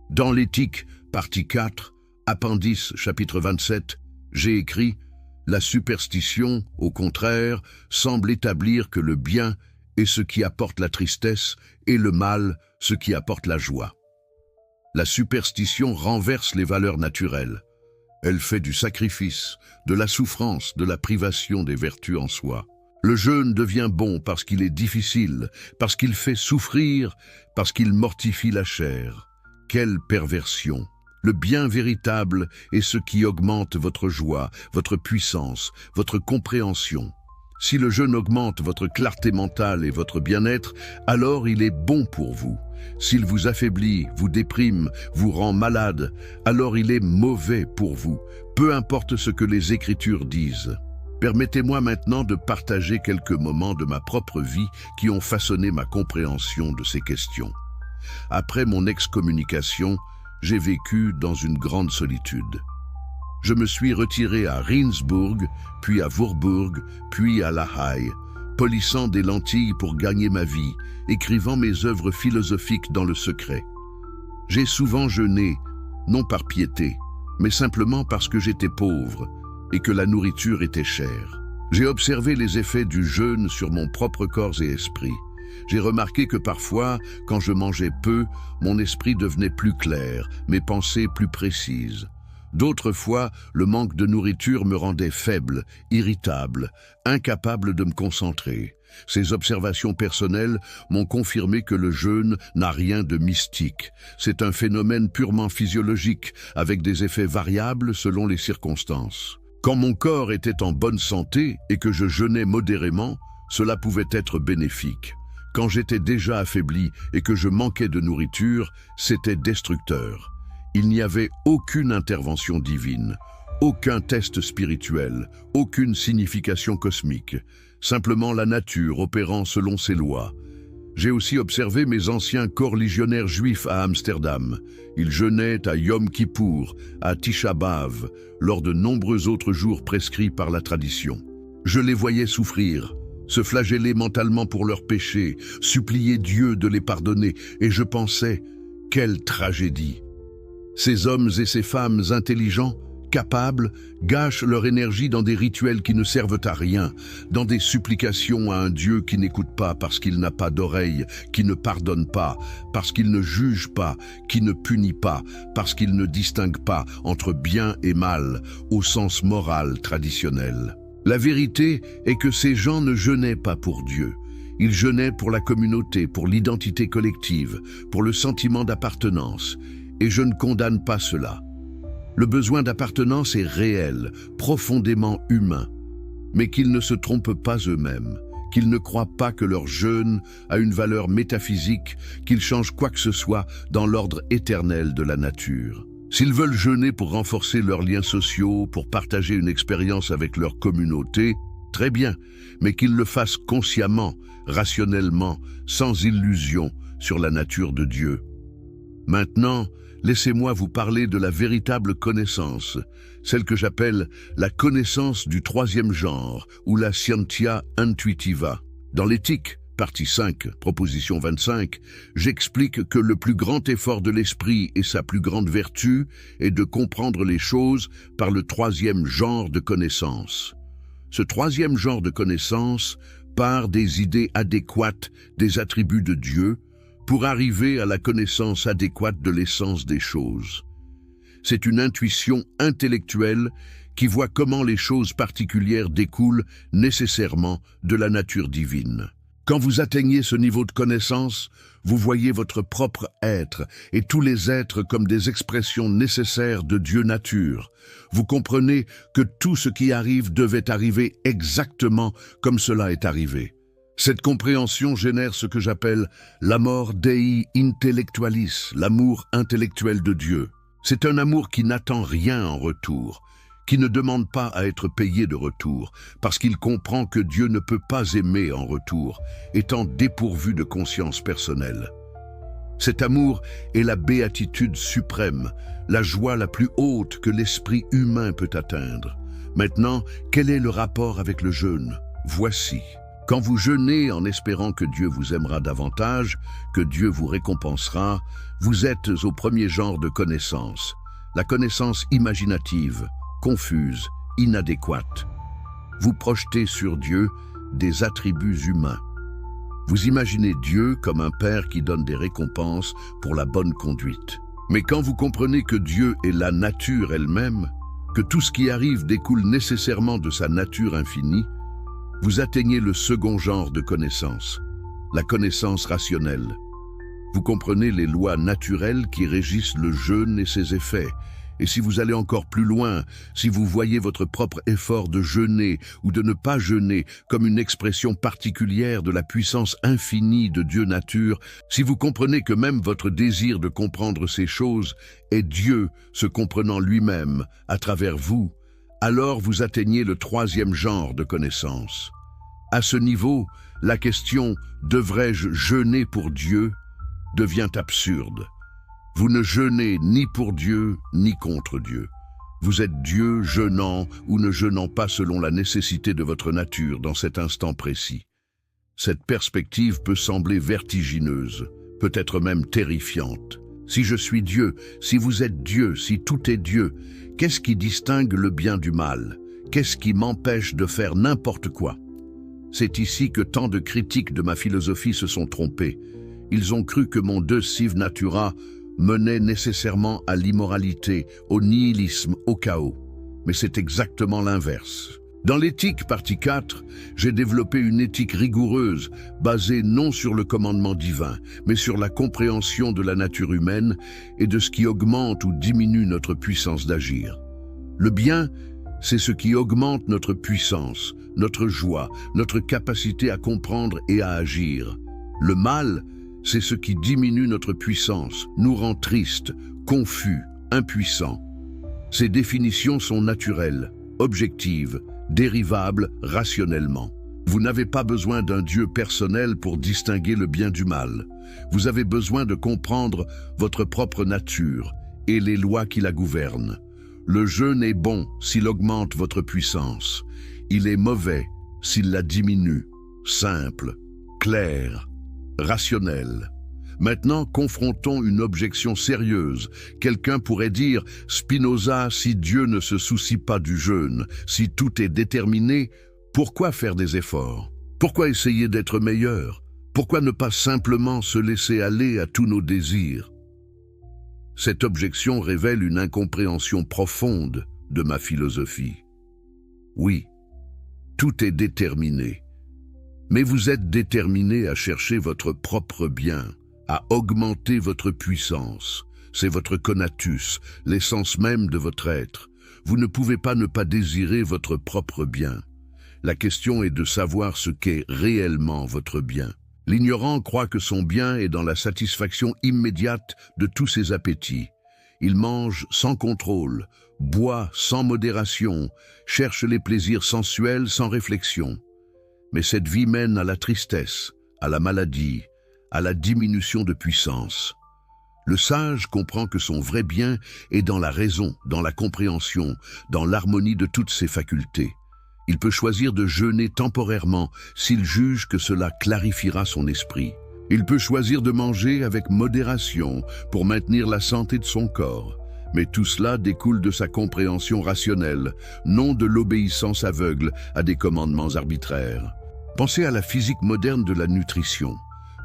Speaker 1: Dans l'éthique, partie 4, appendice chapitre 27, j'ai écrit « La superstition, au contraire, semble établir que le bien est ce qui apporte la tristesse et le mal ce qui apporte la joie. La superstition renverse les valeurs naturelles. Elle fait du sacrifice, de la souffrance, de la privation des vertus en soi. Le jeûne devient bon parce qu'il est difficile, parce qu'il fait souffrir, parce qu'il mortifie la chair. Quelle perversion! Le bien véritable est ce qui augmente votre joie, votre puissance, votre compréhension. Si le jeûne augmente votre clarté mentale et votre bien-être, alors il est bon pour vous. S'il vous affaiblit, vous déprime, vous rend malade, alors il est mauvais pour vous, peu importe ce que les Écritures disent. Permettez-moi maintenant de partager quelques moments de ma propre vie qui ont façonné ma compréhension de ces questions. Après mon excommunication, j'ai vécu dans une grande solitude. Je me suis retiré à Rijnsburg, puis à Voorburg, puis à La Haye, polissant des lentilles pour gagner ma vie, écrivant mes œuvres philosophiques dans le secret. J'ai souvent jeûné, non par piété, mais simplement parce que j'étais pauvre et que la nourriture était chère. J'ai observé les effets du jeûne sur mon propre corps et esprit. J'ai remarqué que parfois, quand je mangeais peu, mon esprit devenait plus clair, mes pensées plus précises. D'autres fois, le manque de nourriture me rendait faible, irritable, incapable de me concentrer. Ces observations personnelles m'ont confirmé que le jeûne n'a rien de mystique. C'est un phénomène purement physiologique, avec des effets variables selon les circonstances. Quand mon corps était en bonne santé et que je jeûnais modérément, cela pouvait être bénéfique. Quand j'étais déjà affaibli et que je manquais de nourriture, c'était destructeur. Il n'y avait aucune intervention divine, aucun test spirituel, aucune signification cosmique, simplement la nature opérant selon ses lois. J'ai aussi observé mes anciens corligionnaires juifs à Amsterdam. Ils jeûnaient à Yom Kippour, à Tisha B'Av, lors de nombreux autres jours prescrits par la tradition. Je les voyais souffrir, se flageller mentalement pour leurs péchés, supplier Dieu de les pardonner, et je pensais, quelle tragédie! Ces hommes et ces femmes intelligents, capables gâchent leur énergie dans des rituels qui ne servent à rien, dans des supplications à un Dieu qui n'écoute pas parce qu'il n'a pas d'oreille, qui ne pardonne pas, parce qu'il ne juge pas, qui ne punit pas, parce qu'il ne distingue pas entre bien et mal, au sens moral traditionnel. La vérité est que ces gens ne jeûnaient pas pour Dieu. Ils jeûnaient pour la communauté, pour l'identité collective, pour le sentiment d'appartenance. Et je ne condamne pas cela. Le besoin d'appartenance est réel, profondément humain, mais qu'ils ne se trompent pas eux-mêmes, qu'ils ne croient pas que leur jeûne a une valeur métaphysique, qu'ils changent quoi que ce soit dans l'ordre éternel de la nature. S'ils veulent jeûner pour renforcer leurs liens sociaux, pour partager une expérience avec leur communauté, très bien, mais qu'ils le fassent consciemment, rationnellement, sans illusion sur la nature de Dieu. Maintenant, laissez-moi vous parler de la véritable connaissance, celle que j'appelle la connaissance du troisième genre, ou la scientia intuitiva. Dans l'éthique, partie 5, proposition 25, j'explique que le plus grand effort de l'esprit et sa plus grande vertu est de comprendre les choses par le troisième genre de connaissance. Ce troisième genre de connaissance part des idées adéquates des attributs de Dieu, pour arriver à la connaissance adéquate de l'essence des choses. C'est une intuition intellectuelle qui voit comment les choses particulières découlent nécessairement de la nature divine. Quand vous atteignez ce niveau de connaissance, vous voyez votre propre être et tous les êtres comme des expressions nécessaires de Dieu nature. Vous comprenez que tout ce qui arrive devait arriver exactement comme cela est arrivé. Cette compréhension génère ce que j'appelle l'amor Dei intellectualis, l'amour intellectuel de Dieu. C'est un amour qui n'attend rien en retour, qui ne demande pas à être payé de retour, parce qu'il comprend que Dieu ne peut pas aimer en retour, étant dépourvu de conscience personnelle. Cet amour est la béatitude suprême, la joie la plus haute que l'esprit humain peut atteindre. Maintenant, quel est le rapport avec le jeûne? Voici. Quand vous jeûnez en espérant que Dieu vous aimera davantage, que Dieu vous récompensera, vous êtes au premier genre de connaissance, la connaissance imaginative, confuse, inadéquate. Vous projetez sur Dieu des attributs humains. Vous imaginez Dieu comme un père qui donne des récompenses pour la bonne conduite. Mais quand vous comprenez que Dieu est la nature elle-même, que tout ce qui arrive découle nécessairement de sa nature infinie, vous atteignez le second genre de connaissance, la connaissance rationnelle. Vous comprenez les lois naturelles qui régissent le jeûne et ses effets. Et si vous allez encore plus loin, si vous voyez votre propre effort de jeûner ou de ne pas jeûner comme une expression particulière de la puissance infinie de Dieu nature, si vous comprenez que même votre désir de comprendre ces choses est Dieu se comprenant lui-même à travers vous, alors vous atteignez le troisième genre de connaissance. À ce niveau, la question « devrais-je jeûner pour Dieu ?» devient absurde. Vous ne jeûnez ni pour Dieu, ni contre Dieu. Vous êtes Dieu jeûnant ou ne jeûnant pas selon la nécessité de votre nature dans cet instant précis. Cette perspective peut sembler vertigineuse, peut-être même terrifiante. Si je suis Dieu, si vous êtes Dieu, si tout est Dieu, qu'est-ce qui distingue le bien du mal? Qu'est-ce qui m'empêche de faire n'importe quoi? C'est ici que tant de critiques de ma philosophie se sont trompés. Ils ont cru que mon de sive natura menait nécessairement à l'immoralité, au nihilisme, au chaos. Mais c'est exactement l'inverse. Dans l'éthique, partie 4, j'ai développé une éthique rigoureuse, basée non sur le commandement divin, mais sur la compréhension de la nature humaine et de ce qui augmente ou diminue notre puissance d'agir. Le bien, c'est ce qui augmente notre puissance, notre joie, notre capacité à comprendre et à agir. Le mal, c'est ce qui diminue notre puissance, nous rend tristes, confus, impuissants. Ces définitions sont naturelles, objectives, dérivables rationnellement. Vous n'avez pas besoin d'un Dieu personnel pour distinguer le bien du mal. Vous avez besoin de comprendre votre propre nature et les lois qui la gouvernent. Le jeûne est bon s'il augmente votre puissance. Il est mauvais s'il la diminue. Simple, clair, rationnel. Maintenant, confrontons une objection sérieuse. Quelqu'un pourrait dire, Spinoza, si Dieu ne se soucie pas du jeûne, si tout est déterminé, pourquoi faire des efforts? Pourquoi essayer d'être meilleur? Pourquoi ne pas simplement se laisser aller à tous nos désirs? Cette objection révèle une incompréhension profonde de ma philosophie. Oui, tout est déterminé. Mais vous êtes déterminé à chercher votre propre bien, à augmenter votre puissance. C'est votre conatus, l'essence même de votre être. Vous ne pouvez pas ne pas désirer votre propre bien. La question est de savoir ce qu'est réellement votre bien. L'ignorant croit que son bien est dans la satisfaction immédiate de tous ses appétits. Il mange sans contrôle, boit sans modération, cherche les plaisirs sensuels sans réflexion. Mais cette vie mène à la tristesse, à la maladie, à la diminution de puissance. Le sage comprend que son vrai bien est dans la raison, dans la compréhension, dans l'harmonie de toutes ses facultés. Il peut choisir de jeûner temporairement s'il juge que cela clarifiera son esprit. Il peut choisir de manger avec modération pour maintenir la santé de son corps. Mais tout cela découle de sa compréhension rationnelle, non de l'obéissance aveugle à des commandements arbitraires. Pensez à la physique moderne de la nutrition.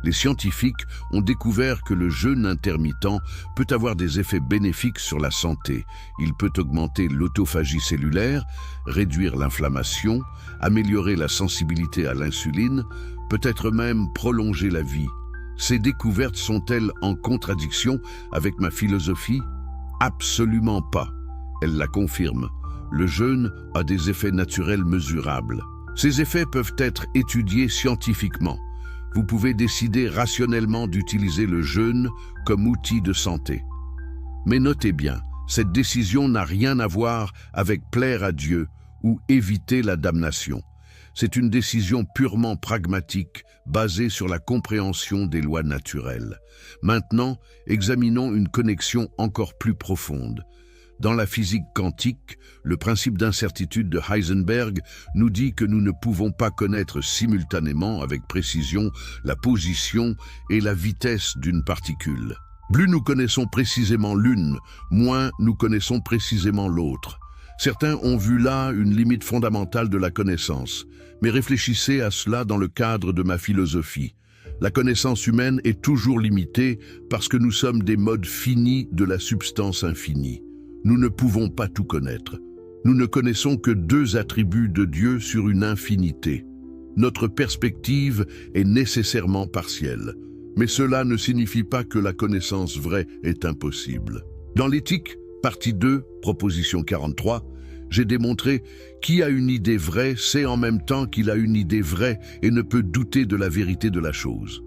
Speaker 1: Les scientifiques ont découvert que le jeûne intermittent peut avoir des effets bénéfiques sur la santé. Il peut augmenter l'autophagie cellulaire, réduire l'inflammation, améliorer la sensibilité à l'insuline, peut-être même prolonger la vie. Ces découvertes sont-elles en contradiction avec ma philosophie? Absolument pas. Elles la confirment. Le jeûne a des effets naturels mesurables. Ces effets peuvent être étudiés scientifiquement. Vous pouvez décider rationnellement d'utiliser le jeûne comme outil de santé. Mais notez bien, cette décision n'a rien à voir avec plaire à Dieu ou éviter la damnation. C'est une décision purement pragmatique, basée sur la compréhension des lois naturelles. Maintenant, examinons une connexion encore plus profonde. Dans la physique quantique, le principe d'incertitude de Heisenberg nous dit que nous ne pouvons pas connaître simultanément avec précision la position et la vitesse d'une particule. Plus nous connaissons précisément l'une, moins nous connaissons précisément l'autre. Certains ont vu là une limite fondamentale de la connaissance, mais réfléchissez à cela dans le cadre de ma philosophie. La connaissance humaine est toujours limitée parce que nous sommes des modes finis de la substance infinie. Nous ne pouvons pas tout connaître. Nous ne connaissons que 2 attributs de Dieu sur une infinité. Notre perspective est nécessairement partielle, mais cela ne signifie pas que la connaissance vraie est impossible. Dans l'éthique, partie 2, proposition 43, j'ai démontré qui a une idée vraie sait en même temps qu'il a une idée vraie et ne peut douter de la vérité de la chose.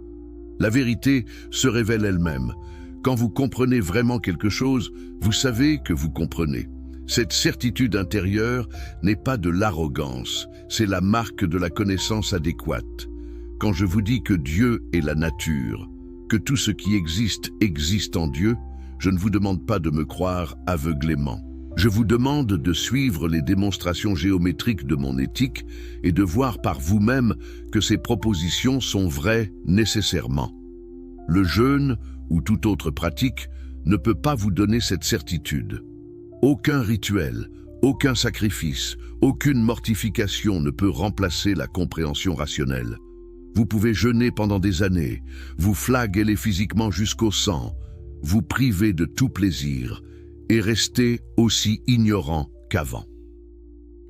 Speaker 1: La vérité se révèle elle-même. Quand vous comprenez vraiment quelque chose, vous savez que vous comprenez. Cette certitude intérieure n'est pas de l'arrogance, c'est la marque de la connaissance adéquate. Quand je vous dis que Dieu est la nature, que tout ce qui existe existe en Dieu, je ne vous demande pas de me croire aveuglément. Je vous demande de suivre les démonstrations géométriques de mon éthique et de voir par vous-même que ces propositions sont vraies nécessairement. Le jeûne ou toute autre pratique ne peut pas vous donner cette certitude. Aucun rituel, aucun sacrifice, aucune mortification ne peut remplacer la compréhension rationnelle. Vous pouvez jeûner pendant des années, vous flageller physiquement jusqu'au sang, vous priver de tout plaisir et rester aussi ignorant qu'avant.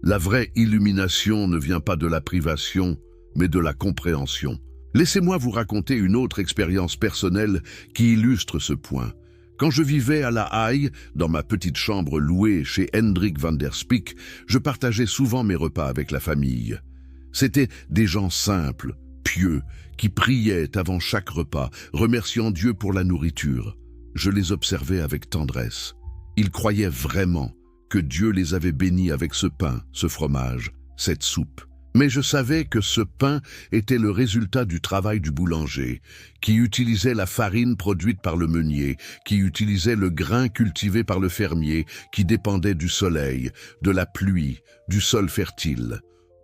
Speaker 1: La vraie illumination ne vient pas de la privation, mais de la compréhension. Laissez-moi vous raconter une autre expérience personnelle qui illustre ce point. Quand je vivais à La Haye, dans ma petite chambre louée chez Hendrik van der Spyk, je partageais souvent mes repas avec la famille. C'étaient des gens simples, pieux, qui priaient avant chaque repas, remerciant Dieu pour la nourriture. Je les observais avec tendresse. Ils croyaient vraiment que Dieu les avait bénis avec ce pain, ce fromage, cette soupe. Mais je savais que ce pain était le résultat du travail du boulanger, qui utilisait la farine produite par le meunier, qui utilisait le grain cultivé par le fermier, qui dépendait du soleil, de la pluie, du sol fertile.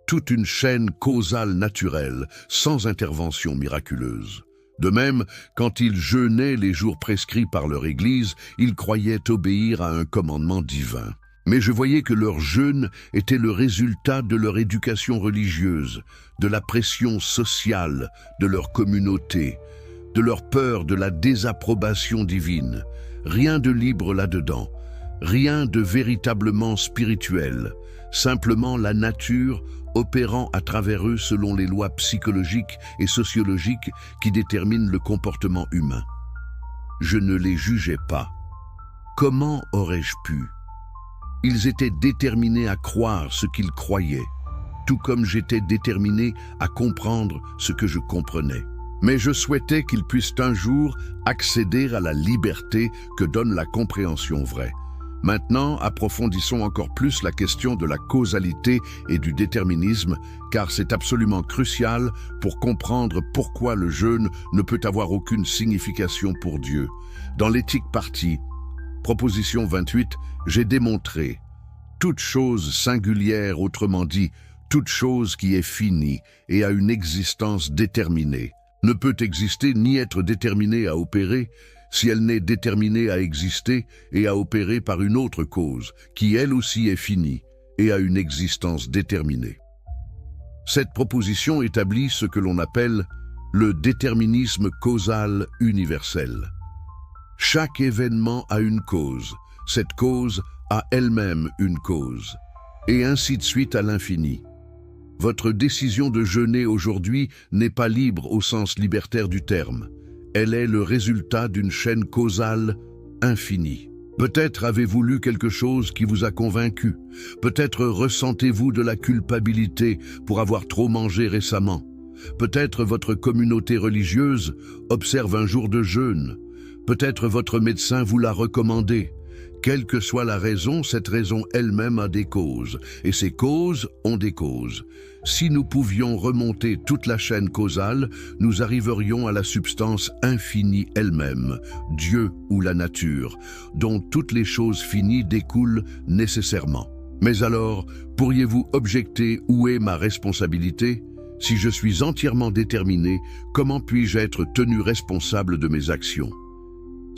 Speaker 1: Toute une chaîne causale naturelle, sans intervention miraculeuse. De même, quand ils jeûnaient les jours prescrits par leur Église, ils croyaient obéir à un commandement divin. Mais je voyais que leur jeûne était le résultat de leur éducation religieuse, de la pression sociale de leur communauté, de leur peur de la désapprobation divine. Rien de libre là-dedans, rien de véritablement spirituel, simplement la nature opérant à travers eux selon les lois psychologiques et sociologiques qui déterminent le comportement humain. Je ne les jugeais pas. Comment aurais-je pu? Ils étaient déterminés à croire ce qu'ils croyaient, tout comme j'étais déterminé à comprendre ce que je comprenais. Mais je souhaitais qu'ils puissent un jour accéder à la liberté que donne la compréhension vraie. Maintenant, approfondissons encore plus la question de la causalité et du déterminisme, car c'est absolument crucial pour comprendre pourquoi le jeûne ne peut avoir aucune signification pour Dieu. Dans l'éthique partie, proposition 28, j'ai démontré toute chose singulière, autrement dit, toute chose qui est finie et a une existence déterminée, ne peut exister ni être déterminée à opérer si elle n'est déterminée à exister et à opérer par une autre cause, qui elle aussi est finie et a une existence déterminée. Cette proposition établit ce que l'on appelle le déterminisme causal universel. Chaque événement a une cause, cette cause a elle-même une cause, et ainsi de suite à l'infini. Votre décision de jeûner aujourd'hui n'est pas libre au sens libertaire du terme. Elle est le résultat d'une chaîne causale infinie. Peut-être avez-vous lu quelque chose qui vous a convaincu. Peut-être ressentez-vous de la culpabilité pour avoir trop mangé récemment. Peut-être votre communauté religieuse observe un jour de jeûne. Peut-être votre médecin vous l'a recommandé. Quelle que soit la raison, cette raison elle-même a des causes, et ces causes ont des causes. Si nous pouvions remonter toute la chaîne causale, nous arriverions à la substance infinie elle-même, Dieu ou la nature, dont toutes les choses finies découlent nécessairement. Mais alors, pourriez-vous objecter où est ma responsabilité? Si je suis entièrement déterminé, comment puis-je être tenu responsable de mes actions?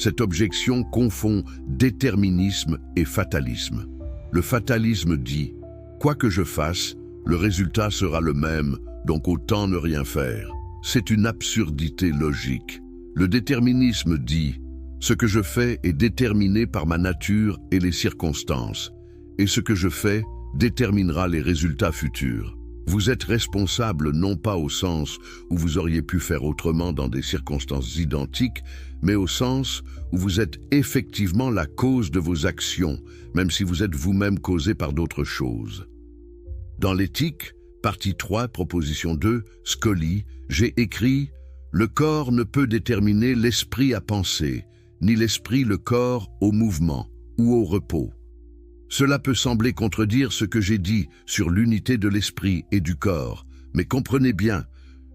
Speaker 1: Cette objection confond déterminisme et fatalisme. Le fatalisme dit « Quoi que je fasse, le résultat sera le même, donc autant ne rien faire ». C'est une absurdité logique. Le déterminisme dit « Ce que je fais est déterminé par ma nature et les circonstances, et ce que je fais déterminera les résultats futurs ». Vous êtes responsable non pas au sens où vous auriez pu faire autrement dans des circonstances identiques, mais au sens où vous êtes effectivement la cause de vos actions, même si vous êtes vous-même causé par d'autres choses. Dans l'éthique, partie 3, proposition 2, Scully, j'ai écrit « Le corps ne peut déterminer l'esprit à penser, ni l'esprit le corps au mouvement ou au repos. » Cela peut sembler contredire ce que j'ai dit sur l'unité de l'esprit et du corps, mais comprenez bien,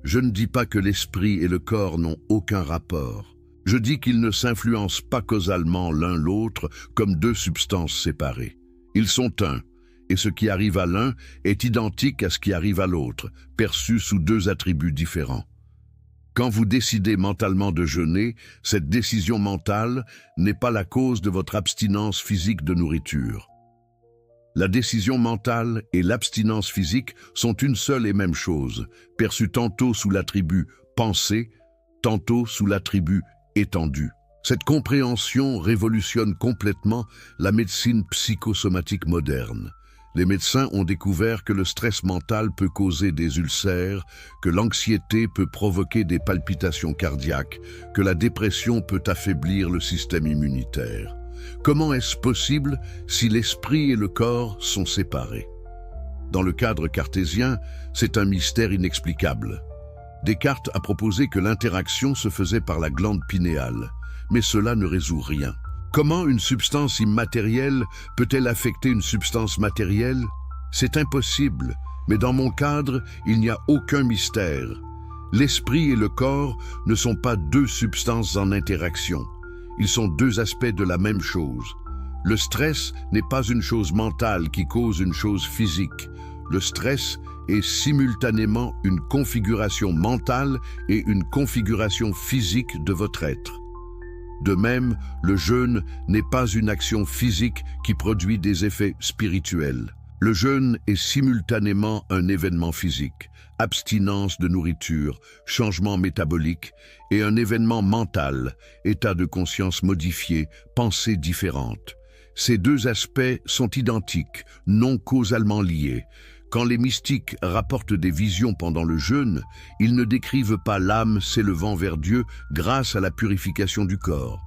Speaker 1: je ne dis pas que l'esprit et le corps n'ont aucun rapport. Je dis qu'ils ne s'influencent pas causalement l'un l'autre comme deux substances séparées. Ils sont un, et ce qui arrive à l'un est identique à ce qui arrive à l'autre, perçu sous deux attributs différents. Quand vous décidez mentalement de jeûner, cette décision mentale n'est pas la cause de votre abstinence physique de nourriture. La décision mentale et l'abstinence physique sont une seule et même chose, perçue tantôt sous l'attribut « pensée », tantôt sous l'attribut « étendu ». Cette compréhension révolutionne complètement la médecine psychosomatique moderne. Les médecins ont découvert que le stress mental peut causer des ulcères, que l'anxiété peut provoquer des palpitations cardiaques, que la dépression peut affaiblir le système immunitaire. Comment est-ce possible si l'esprit et le corps sont séparés? Dans le cadre cartésien, c'est un mystère inexplicable. Descartes a proposé que l'interaction se faisait par la glande pinéale, mais cela ne résout rien. Comment une substance immatérielle peut-elle affecter une substance matérielle? C'est impossible, mais dans mon cadre, il n'y a aucun mystère. L'esprit et le corps ne sont pas deux substances en interaction. Ils sont deux aspects de la même chose. Le stress n'est pas une chose mentale qui cause une chose physique. Le stress est simultanément une configuration mentale et une configuration physique de votre être. De même, le jeûne n'est pas une action physique qui produit des effets spirituels. Le jeûne est simultanément un événement physique, abstinence de nourriture, changement métabolique, et un événement mental, état de conscience modifié, pensée différente. Ces deux aspects sont identiques, non causalement liés. Quand les mystiques rapportent des visions pendant le jeûne, ils ne décrivent pas l'âme s'élevant vers Dieu grâce à la purification du corps.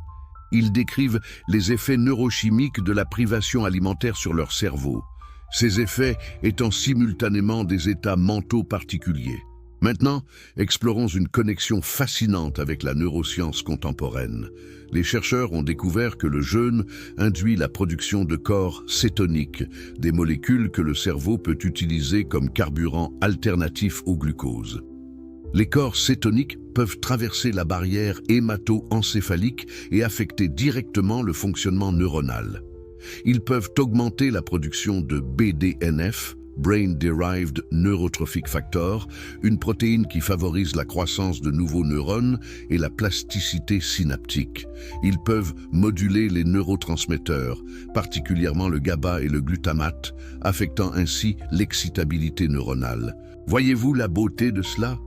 Speaker 1: Ils décrivent les effets neurochimiques de la privation alimentaire sur leur cerveau, ces effets étant simultanément des états mentaux particuliers. Maintenant, explorons une connexion fascinante avec la neuroscience contemporaine. Les chercheurs ont découvert que le jeûne induit la production de corps cétoniques, des molécules que le cerveau peut utiliser comme carburant alternatif au glucose. Les corps cétoniques peuvent traverser la barrière hémato-encéphalique et affecter directement le fonctionnement neuronal. Ils peuvent augmenter la production de BDNF, Brain Derived Neurotrophic Factor, une protéine qui favorise la croissance de nouveaux neurones et la plasticité synaptique. Ils peuvent moduler les neurotransmetteurs, particulièrement le GABA et le glutamate, affectant ainsi l'excitabilité neuronale. Voyez-vous la beauté de cela ?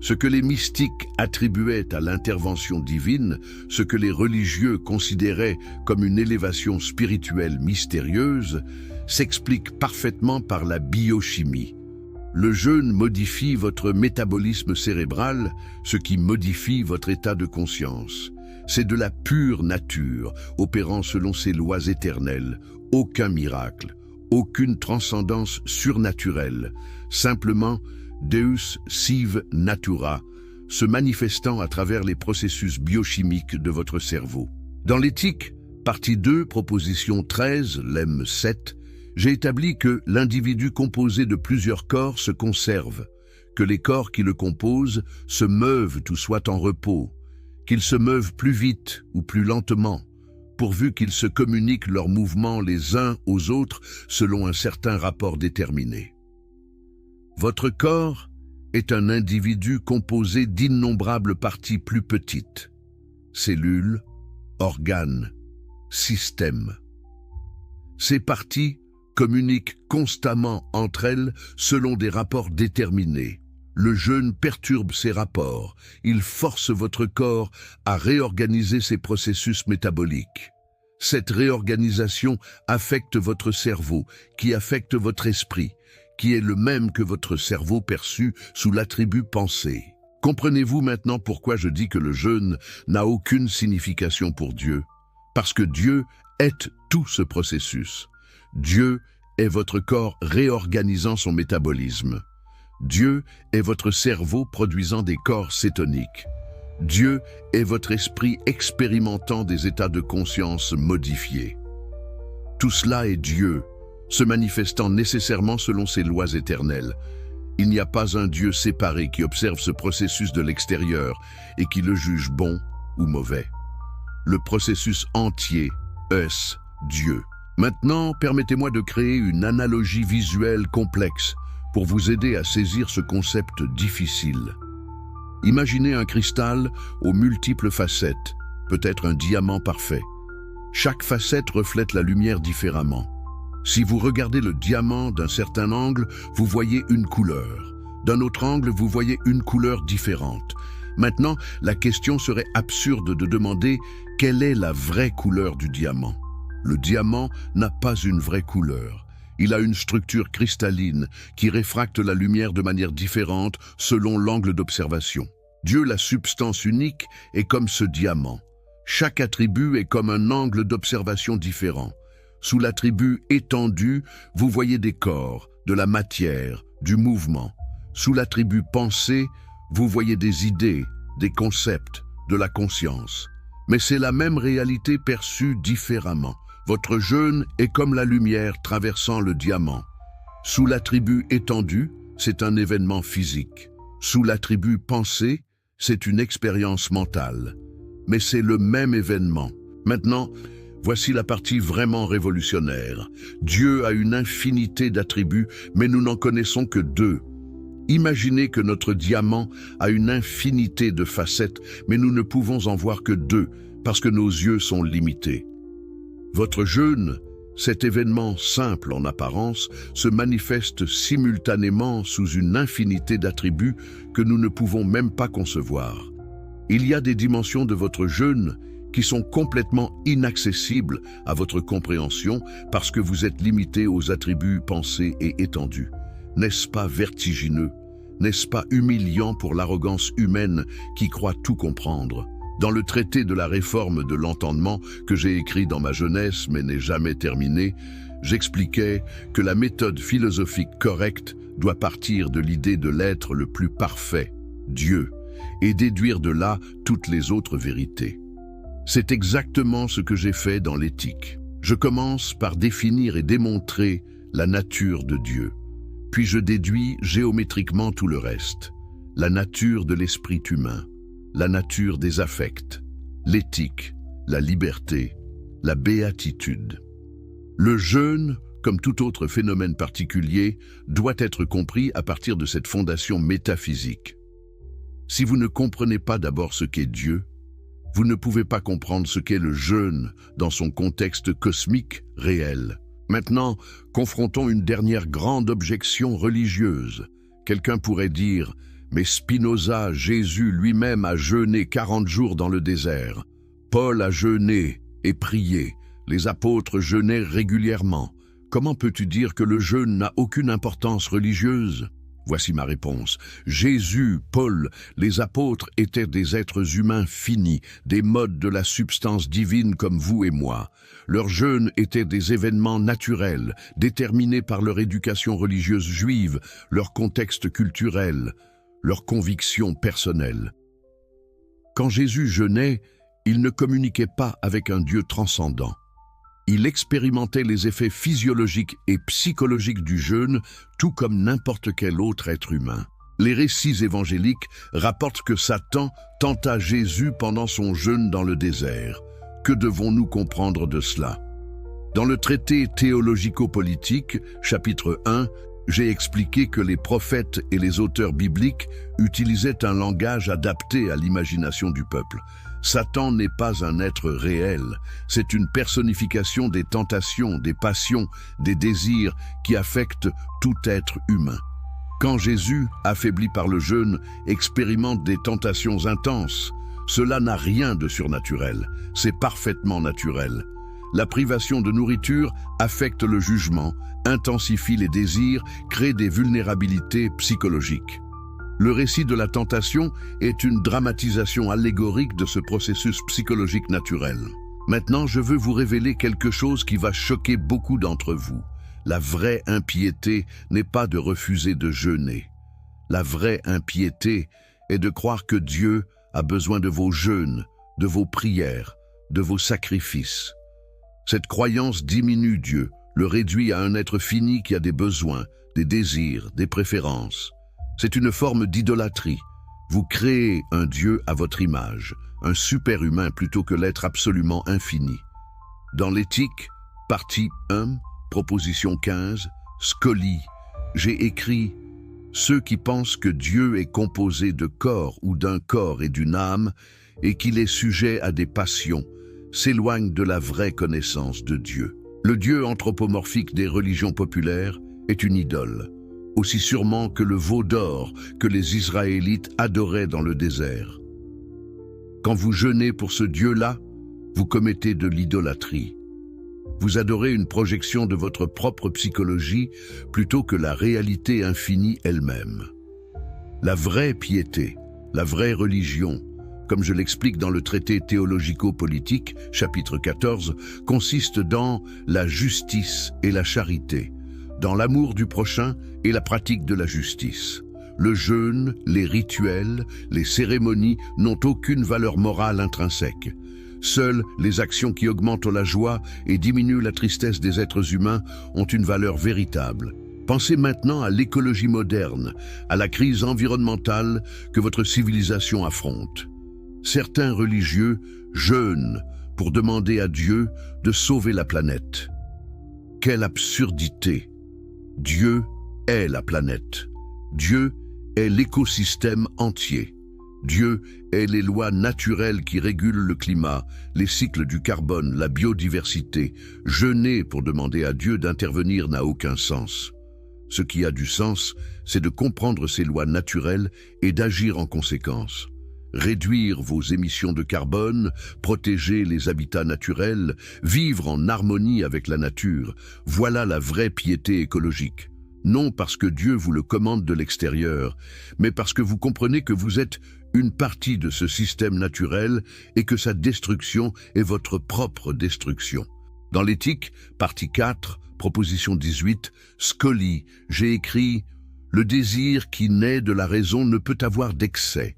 Speaker 1: Ce que les mystiques attribuaient à l'intervention divine, ce que les religieux considéraient comme une élévation spirituelle mystérieuse, s'explique parfaitement par la biochimie. Le jeûne modifie votre métabolisme cérébral, ce qui modifie votre état de conscience. C'est de la pure nature, opérant selon ses lois éternelles, aucun miracle, aucune transcendance surnaturelle, simplement Deus sive natura, se manifestant à travers les processus biochimiques de votre cerveau. Dans l'éthique, partie 2, proposition 13, lemme 7, j'ai établi que l'individu composé de plusieurs corps se conserve, que les corps qui le composent se meuvent ou soient en repos, qu'ils se meuvent plus vite ou plus lentement, pourvu qu'ils se communiquent leurs mouvements les uns aux autres selon un certain rapport déterminé. Votre corps est un individu composé d'innombrables parties plus petites, cellules, organes, systèmes. Ces parties communiquent constamment entre elles selon des rapports déterminés. Le jeûne perturbe ces rapports, il force votre corps à réorganiser ses processus métaboliques. Cette réorganisation affecte votre cerveau, qui affecte votre esprit, qui est le même que votre cerveau perçu sous l'attribut pensée. Comprenez-vous maintenant pourquoi je dis que le jeûne n'a aucune signification pour Dieu? Parce que Dieu est tout ce processus. Dieu est votre corps réorganisant son métabolisme. Dieu est votre cerveau produisant des corps cétoniques. Dieu est votre esprit expérimentant des états de conscience modifiés. Tout cela est Dieu, se manifestant nécessairement selon ses lois éternelles. Il n'y a pas un Dieu séparé qui observe ce processus de l'extérieur et qui le juge bon ou mauvais. Le processus entier est Dieu. Maintenant, permettez-moi de créer une analogie visuelle complexe pour vous aider à saisir ce concept difficile. Imaginez un cristal aux multiples facettes, peut-être un diamant parfait. Chaque facette reflète la lumière différemment. Si vous regardez le diamant d'un certain angle, vous voyez une couleur. D'un autre angle, vous voyez une couleur différente. Maintenant, la question serait absurde de demander quelle est la vraie couleur du diamant. Le diamant n'a pas une vraie couleur. Il a une structure cristalline qui réfracte la lumière de manière différente selon l'angle d'observation. Dieu, la substance unique, est comme ce diamant. Chaque attribut est comme un angle d'observation différent. Sous l'attribut étendu, vous voyez des corps, de la matière, du mouvement. Sous l'attribut pensée, vous voyez des idées, des concepts, de la conscience. Mais c'est la même réalité perçue différemment. Votre jeûne est comme la lumière traversant le diamant. Sous l'attribut étendu, c'est un événement physique. Sous l'attribut pensée, c'est une expérience mentale. Mais c'est le même événement. Maintenant, voici la partie vraiment révolutionnaire. Dieu a une infinité d'attributs, mais nous n'en connaissons que 2. Imaginez que notre diamant a une infinité de facettes, mais nous ne pouvons en voir que deux, parce que nos yeux sont limités. Votre jeûne, cet événement simple en apparence, se manifeste simultanément sous une infinité d'attributs que nous ne pouvons même pas concevoir. Il y a des dimensions de votre jeûne qui sont complètement inaccessibles à votre compréhension parce que vous êtes limité aux attributs pensés et étendus. N'est-ce pas vertigineux? N'est-ce pas humiliant pour l'arrogance humaine qui croit tout comprendre? Dans le traité de la réforme de l'entendement que j'ai écrit dans ma jeunesse mais n'ai jamais terminé, j'expliquais que la méthode philosophique correcte doit partir de l'idée de l'être le plus parfait, Dieu, et déduire de là toutes les autres vérités. C'est exactement ce que j'ai fait dans l'éthique. Je commence par définir et démontrer la nature de Dieu. Puis je déduis géométriquement tout le reste. La nature de l'esprit humain, la nature des affects, l'éthique, la liberté, la béatitude. Le jeûne, comme tout autre phénomène particulier, doit être compris à partir de cette fondation métaphysique. Si vous ne comprenez pas d'abord ce qu'est Dieu, vous ne pouvez pas comprendre ce qu'est le jeûne dans son contexte cosmique réel. Maintenant, confrontons une dernière grande objection religieuse. Quelqu'un pourrait dire « Mais Spinoza, Jésus lui-même a jeûné 40 jours dans le désert. Paul a jeûné et prié. Les apôtres jeûnaient régulièrement. Comment peux-tu dire que le jeûne n'a aucune importance religieuse ?» Voici ma réponse. Jésus, Paul, les apôtres étaient des êtres humains finis, des modes de la substance divine comme vous et moi. Leurs jeûnes étaient des événements naturels, déterminés par leur éducation religieuse juive, leur contexte culturel, leurs convictions personnelles. Quand Jésus jeûnait, il ne communiquait pas avec un Dieu transcendant. Il expérimentait les effets physiologiques et psychologiques du jeûne, tout comme n'importe quel autre être humain. Les récits évangéliques rapportent que Satan tenta Jésus pendant son jeûne dans le désert. Que devons-nous comprendre de cela? Dans le traité théologico-politique, chapitre 1, j'ai expliqué que les prophètes et les auteurs bibliques utilisaient un langage adapté à l'imagination du peuple. Satan n'est pas un être réel, c'est une personnification des tentations, des passions, des désirs qui affectent tout être humain. Quand Jésus, affaibli par le jeûne, expérimente des tentations intenses, cela n'a rien de surnaturel, c'est parfaitement naturel. La privation de nourriture affecte le jugement, intensifie les désirs, crée des vulnérabilités psychologiques. Le récit de la tentation est une dramatisation allégorique de ce processus psychologique naturel. Maintenant, je veux vous révéler quelque chose qui va choquer beaucoup d'entre vous. La vraie impiété n'est pas de refuser de jeûner. La vraie impiété est de croire que Dieu a besoin de vos jeûnes, de vos prières, de vos sacrifices. Cette croyance diminue Dieu, le réduit à un être fini qui a des besoins, des désirs, des préférences. C'est une forme d'idolâtrie. Vous créez un Dieu à votre image, un super-humain plutôt que l'être absolument infini. Dans l'éthique, partie 1, proposition 15, Scoli, j'ai écrit « Ceux qui pensent que Dieu est composé de corps ou d'un corps et d'une âme et qu'il est sujet à des passions s'éloignent de la vraie connaissance de Dieu. Le Dieu anthropomorphique des religions populaires est une idole. Aussi sûrement que le veau d'or que les Israélites adoraient dans le désert. Quand vous jeûnez pour ce Dieu-là, vous commettez de l'idolâtrie. Vous adorez une projection de votre propre psychologie plutôt que la réalité infinie elle-même. La vraie piété, la vraie religion, comme je l'explique dans le traité théologico-politique, chapitre 14, consiste dans la justice et la charité, dans l'amour du prochain et la pratique de la justice. Le jeûne, les rituels, les cérémonies n'ont aucune valeur morale intrinsèque. Seules les actions qui augmentent la joie et diminuent la tristesse des êtres humains ont une valeur véritable. Pensez maintenant à l'écologie moderne, à la crise environnementale que votre civilisation affronte. Certains religieux jeûnent pour demander à Dieu de sauver la planète. Quelle absurdité! Dieu est la planète. Dieu est l'écosystème entier. Dieu est les lois naturelles qui régulent le climat, les cycles du carbone, la biodiversité. Jeûner pour demander à Dieu d'intervenir n'a aucun sens. Ce qui a du sens, c'est de comprendre ces lois naturelles et d'agir en conséquence. Réduire vos émissions de carbone, protéger les habitats naturels, vivre en harmonie avec la nature, voilà la vraie piété écologique. Non parce que Dieu vous le commande de l'extérieur, mais parce que vous comprenez que vous êtes une partie de ce système naturel et que sa destruction est votre propre destruction. Dans l'éthique, partie 4, proposition 18, Scully, j'ai écrit « Le désir qui naît de la raison ne peut avoir d'excès.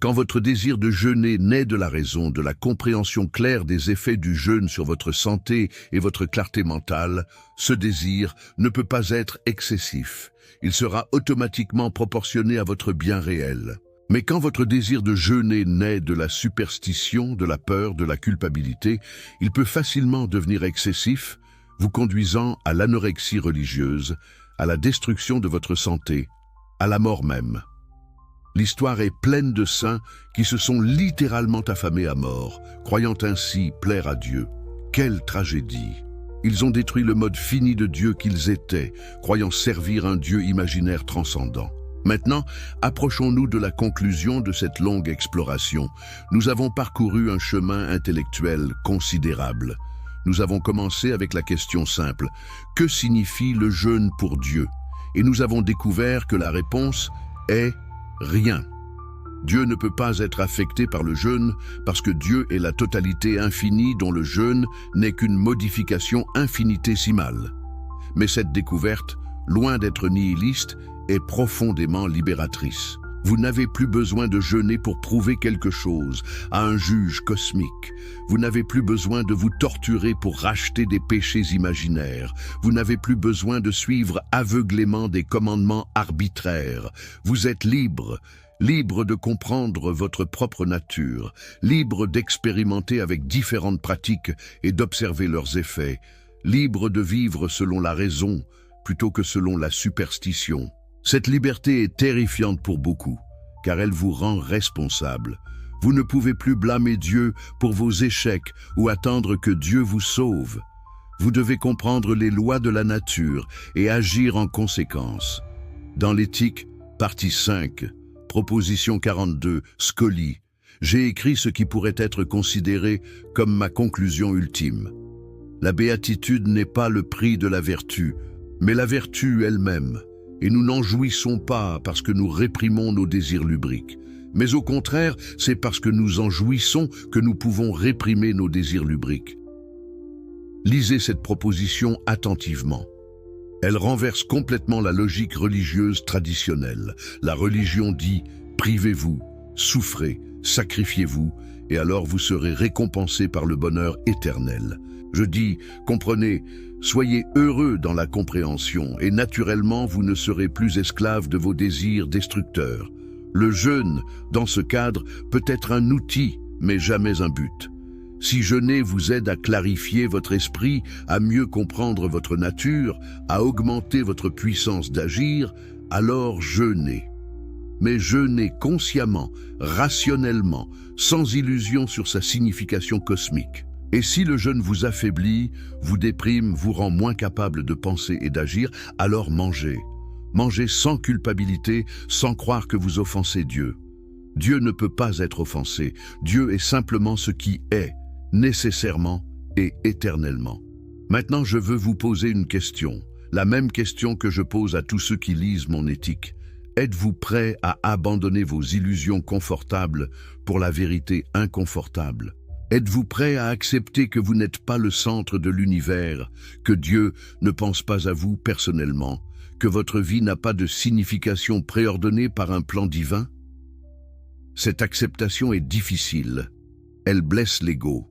Speaker 1: Quand votre désir de jeûner naît de la raison, de la compréhension claire des effets du jeûne sur votre santé et votre clarté mentale, ce désir ne peut pas être excessif. Il sera automatiquement proportionné à votre bien réel. Mais quand votre désir de jeûner naît de la superstition, de la peur, de la culpabilité, il peut facilement devenir excessif, vous conduisant à l'anorexie religieuse, à la destruction de votre santé, à la mort même. L'histoire est pleine de saints qui se sont littéralement affamés à mort, croyant ainsi plaire à Dieu. Quelle tragédie! Ils ont détruit le mode fini de Dieu qu'ils étaient, croyant servir un Dieu imaginaire transcendant. Maintenant, approchons-nous de la conclusion de cette longue exploration. Nous avons parcouru un chemin intellectuel considérable. Nous avons commencé avec la question simple: que signifie le jeûne pour Dieu? Et nous avons découvert que la réponse est rien. Dieu ne peut pas être affecté par le jeûne parce que Dieu est la totalité infinie dont le jeûne n'est qu'une modification infinitésimale. Mais cette découverte, loin d'être nihiliste, est profondément libératrice. Vous n'avez plus besoin de jeûner pour prouver quelque chose à un juge cosmique. Vous n'avez plus besoin de vous torturer pour racheter des péchés imaginaires. Vous n'avez plus besoin de suivre aveuglément des commandements arbitraires. Vous êtes libre, libre de comprendre votre propre nature, libre d'expérimenter avec différentes pratiques et d'observer leurs effets, libre de vivre selon la raison plutôt que selon la superstition. Cette liberté est terrifiante pour beaucoup, car elle vous rend responsable. Vous ne pouvez plus blâmer Dieu pour vos échecs ou attendre que Dieu vous sauve. Vous devez comprendre les lois de la nature et agir en conséquence. Dans l'éthique, partie 5, proposition 42, Scully, j'ai écrit ce qui pourrait être considéré comme ma conclusion ultime. La béatitude n'est pas le prix de la vertu, mais la vertu elle-même. Et nous n'en jouissons pas parce que nous réprimons nos désirs lubriques. Mais au contraire, c'est parce que nous en jouissons que nous pouvons réprimer nos désirs lubriques. Lisez cette proposition attentivement. Elle renverse complètement la logique religieuse traditionnelle. La religion dit « privez-vous, souffrez, sacrifiez-vous, et alors vous serez récompensés par le bonheur éternel ». Je dis « comprenez ». Soyez heureux dans la compréhension et naturellement vous ne serez plus esclave de vos désirs destructeurs. Le jeûne, dans ce cadre, peut être un outil, mais jamais un but. Si jeûner vous aide à clarifier votre esprit, à mieux comprendre votre nature, à augmenter votre puissance d'agir, alors jeûnez. Mais jeûnez consciemment, rationnellement, sans illusion sur sa signification cosmique. Et si le jeûne vous affaiblit, vous déprime, vous rend moins capable de penser et d'agir, alors mangez. Mangez sans culpabilité, sans croire que vous offensez Dieu. Dieu ne peut pas être offensé. Dieu est simplement ce qui est, nécessairement et éternellement. Maintenant, je veux vous poser une question, la même question que je pose à tous ceux qui lisent mon éthique. Êtes-vous prêt à abandonner vos illusions confortables pour la vérité inconfortable? Êtes-vous prêt à accepter que vous n'êtes pas le centre de l'univers, que Dieu ne pense pas à vous personnellement, que votre vie n'a pas de signification préordonnée par un plan divin? Cette acceptation est difficile. Elle blesse l'ego.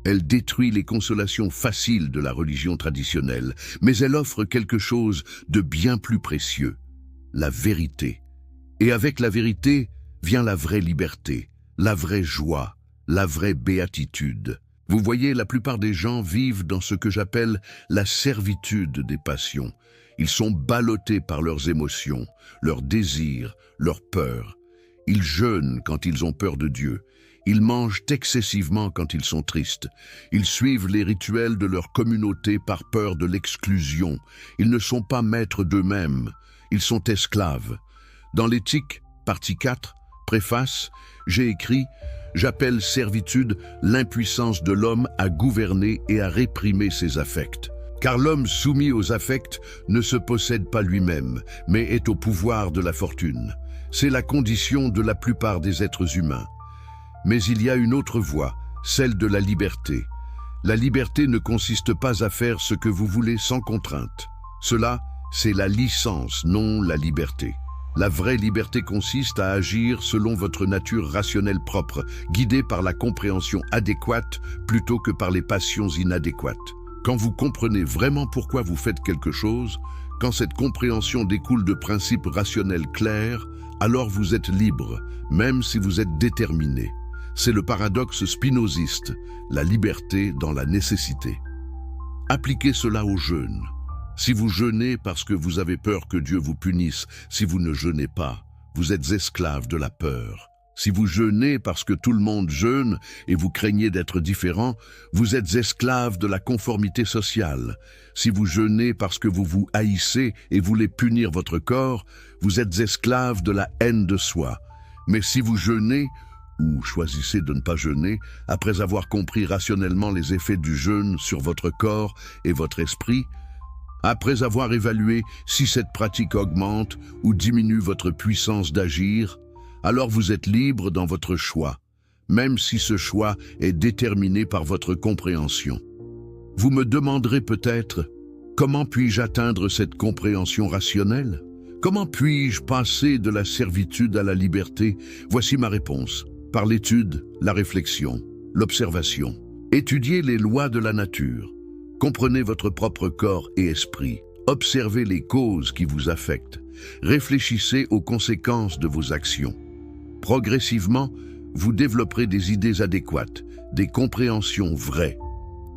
Speaker 1: Elle détruit les consolations faciles de la religion traditionnelle, mais elle offre quelque chose de bien plus précieux, la vérité. Et avec la vérité vient la vraie liberté, la vraie joie, la vraie béatitude. Vous voyez, la plupart des gens vivent dans ce que j'appelle la servitude des passions. Ils sont ballottés par leurs émotions, leurs désirs, leurs peurs. Ils jeûnent quand ils ont peur de Dieu. Ils mangent excessivement quand ils sont tristes. Ils suivent les rituels de leur communauté par peur de l'exclusion. Ils ne sont pas maîtres d'eux-mêmes. Ils sont esclaves. Dans l'Éthique, partie 4, préface, j'ai écrit « J'appelle servitude l'impuissance de l'homme à gouverner et à réprimer ses affects. Car l'homme soumis aux affects ne se possède pas lui-même, mais est au pouvoir de la fortune. C'est la condition de la plupart des êtres humains. Mais il y a une autre voie, celle de la liberté. La liberté ne consiste pas à faire ce que vous voulez sans contrainte. Cela, c'est la licence, non la liberté. La vraie liberté consiste à agir selon votre nature rationnelle propre, guidée par la compréhension adéquate plutôt que par les passions inadéquates. Quand vous comprenez vraiment pourquoi vous faites quelque chose, quand cette compréhension découle de principes rationnels clairs, alors vous êtes libre, même si vous êtes déterminé. C'est le paradoxe spinoziste, la liberté dans la nécessité. Appliquez cela au jeûne. Si vous jeûnez parce que vous avez peur que Dieu vous punisse, si vous ne jeûnez pas, vous êtes esclave de la peur. Si vous jeûnez parce que tout le monde jeûne et vous craignez d'être différent, vous êtes esclave de la conformité sociale. Si vous jeûnez parce que vous vous haïssez et voulez punir votre corps, vous êtes esclave de la haine de soi. Mais si vous jeûnez, ou choisissez de ne pas jeûner, après avoir compris rationnellement les effets du jeûne sur votre corps et votre esprit, après avoir évalué si cette pratique augmente ou diminue votre puissance d'agir, alors vous êtes libre dans votre choix, même si ce choix est déterminé par votre compréhension. Vous me demanderez peut-être, comment puis-je atteindre cette compréhension rationnelle? Comment puis-je passer de la servitude à la liberté? Voici ma réponse. Par l'étude, la réflexion, l'observation. Étudiez les lois de la nature. Comprenez votre propre corps et esprit. Observez les causes qui vous affectent. Réfléchissez aux conséquences de vos actions. Progressivement, vous développerez des idées adéquates, des compréhensions vraies.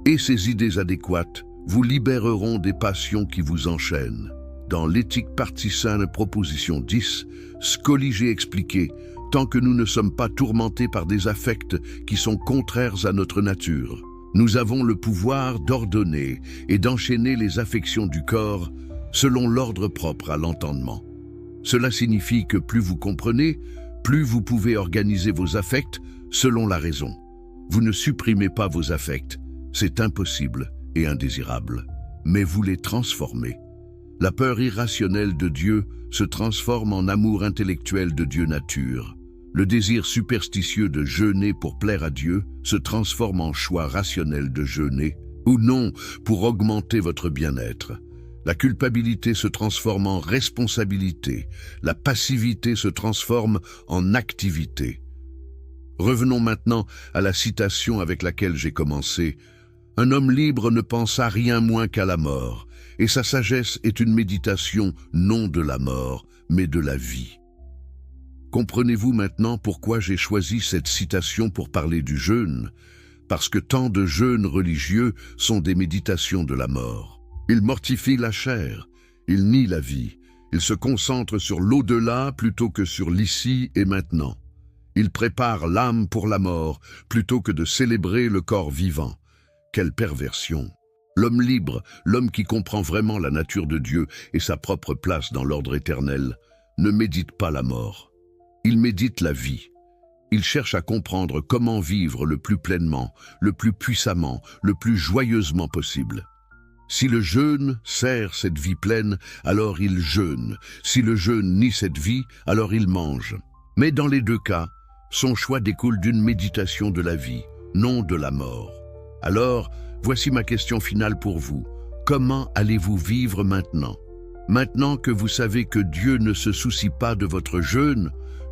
Speaker 1: Et ces idées adéquates vous libéreront des passions qui vous enchaînent. Dans l'Éthique partie 5, proposition 10, Scaliger expliquait « Tant que nous ne sommes pas tourmentés par des affects qui sont contraires à notre nature, nous avons le pouvoir d'ordonner et d'enchaîner les affections du corps selon l'ordre propre à l'entendement. Cela signifie que plus vous comprenez, plus vous pouvez organiser vos affects selon la raison. Vous ne supprimez pas vos affects, c'est impossible et indésirable, mais vous les transformez. La peur irrationnelle de Dieu se transforme en amour intellectuel de Dieu nature. Le désir superstitieux de jeûner pour plaire à Dieu se transforme en choix rationnel de jeûner, ou non, pour augmenter votre bien-être. La culpabilité se transforme en responsabilité, la passivité se transforme en activité. Revenons maintenant à la citation avec laquelle j'ai commencé. Un homme libre ne pense à rien moins qu'à la mort, et sa sagesse est une méditation non de la mort, mais de la vie. Comprenez-vous maintenant pourquoi j'ai choisi cette citation pour parler du jeûne? Parce que tant de jeûnes religieux sont des méditations de la mort. Ils mortifient la chair, ils nient la vie, ils se concentrent sur l'au-delà plutôt que sur l'ici et maintenant. Ils préparent l'âme pour la mort plutôt que de célébrer le corps vivant. Quelle perversion! L'homme libre, l'homme qui comprend vraiment la nature de Dieu et sa propre place dans l'ordre éternel, ne médite pas la mort. Il médite la vie. Il cherche à comprendre comment vivre le plus pleinement, le plus puissamment, le plus joyeusement possible. Si le jeûne sert cette vie pleine, alors il jeûne. Si le jeûne nie cette vie, alors il mange. Mais dans les deux cas, son choix découle d'une méditation de la vie, non de la mort. Alors, voici ma question finale pour vous. Comment allez-vous vivre maintenant? Maintenant que vous savez que Dieu ne se soucie pas de votre jeûne,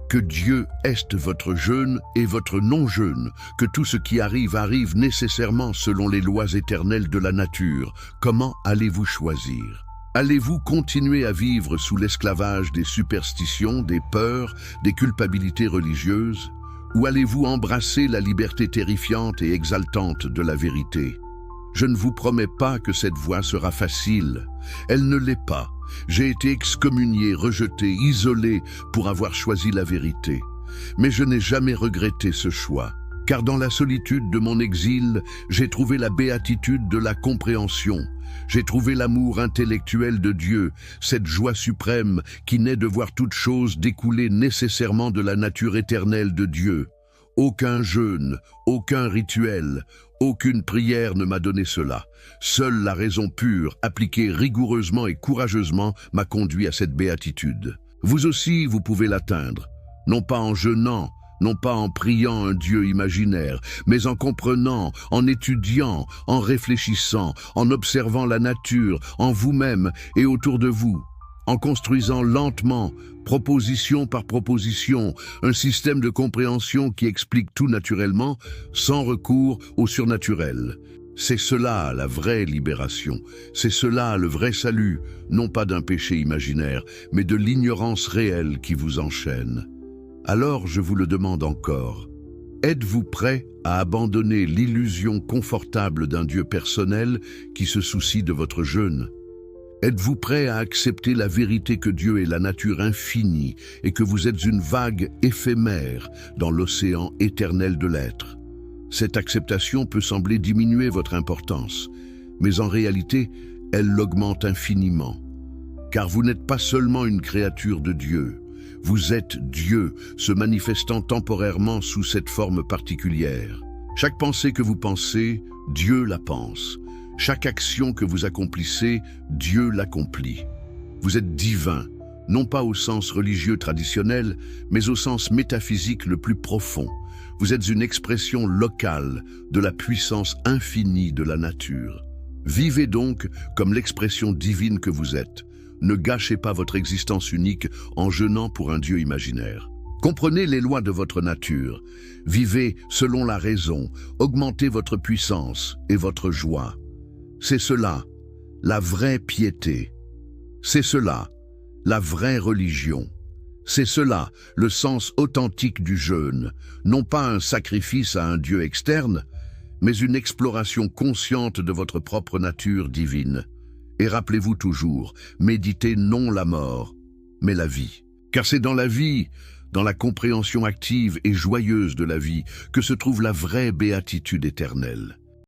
Speaker 1: que Dieu est votre jeûne et votre non-jeûne, que tout ce qui arrive nécessairement selon les lois éternelles de la nature, comment allez-vous choisir? Allez-vous continuer à vivre sous l'esclavage des superstitions, des peurs, des culpabilités religieuses? Ou allez-vous embrasser la liberté terrifiante et exaltante de la vérité? Je ne vous promets pas que cette voie sera facile. Elle ne l'est pas. J'ai été excommunié, rejeté, isolé pour avoir choisi la vérité. Mais je n'ai jamais regretté ce choix. Car dans la solitude de mon exil, j'ai trouvé la béatitude de la compréhension. J'ai trouvé l'amour intellectuel de Dieu, cette joie suprême qui naît de voir toute chose découler nécessairement de la nature éternelle de Dieu. Aucun jeûne, aucun rituel, aucune prière ne m'a donné cela. Seule la raison pure, appliquée rigoureusement et courageusement, m'a conduit à cette béatitude. Vous aussi, vous pouvez l'atteindre, non pas en jeûnant, non pas en priant un Dieu imaginaire, mais en comprenant, en étudiant, en réfléchissant, en observant la nature, en vous-même et autour de vous, en construisant lentement, proposition par proposition, un système de compréhension qui explique tout naturellement, sans recours au surnaturel. C'est cela la vraie libération, c'est cela le vrai salut, non pas d'un péché imaginaire, mais de l'ignorance réelle qui vous enchaîne. Alors je vous le demande encore, êtes-vous prêt à abandonner l'illusion confortable d'un Dieu personnel qui se soucie de votre jeûne? Êtes-vous prêt à accepter la vérité que Dieu est la nature infinie et que vous êtes une vague éphémère dans l'océan éternel de l'être? Cette acceptation peut sembler diminuer votre importance, mais en réalité, elle l'augmente infiniment. Car vous n'êtes pas seulement une créature de Dieu, vous êtes Dieu, se manifestant temporairement sous cette forme particulière. Chaque pensée que vous pensez, Dieu la pense. Chaque action que vous accomplissez, Dieu l'accomplit. Vous êtes divin, non pas au sens religieux traditionnel, mais au sens métaphysique le plus profond. Vous êtes une expression locale de la puissance infinie de la nature. Vivez donc comme l'expression divine que vous êtes. Ne gâchez pas votre existence unique en jeûnant pour un Dieu imaginaire. Comprenez les lois de votre nature. Vivez selon la raison, augmentez votre puissance et votre joie. C'est cela, la vraie piété. C'est cela, la vraie religion. C'est cela, le sens authentique du jeûne, non pas un sacrifice à un Dieu externe, mais une exploration consciente de votre propre nature divine. Et rappelez-vous toujours, méditez non la mort, mais la vie. Car c'est dans la vie, dans la compréhension active et joyeuse de la vie, que se trouve la vraie béatitude éternelle.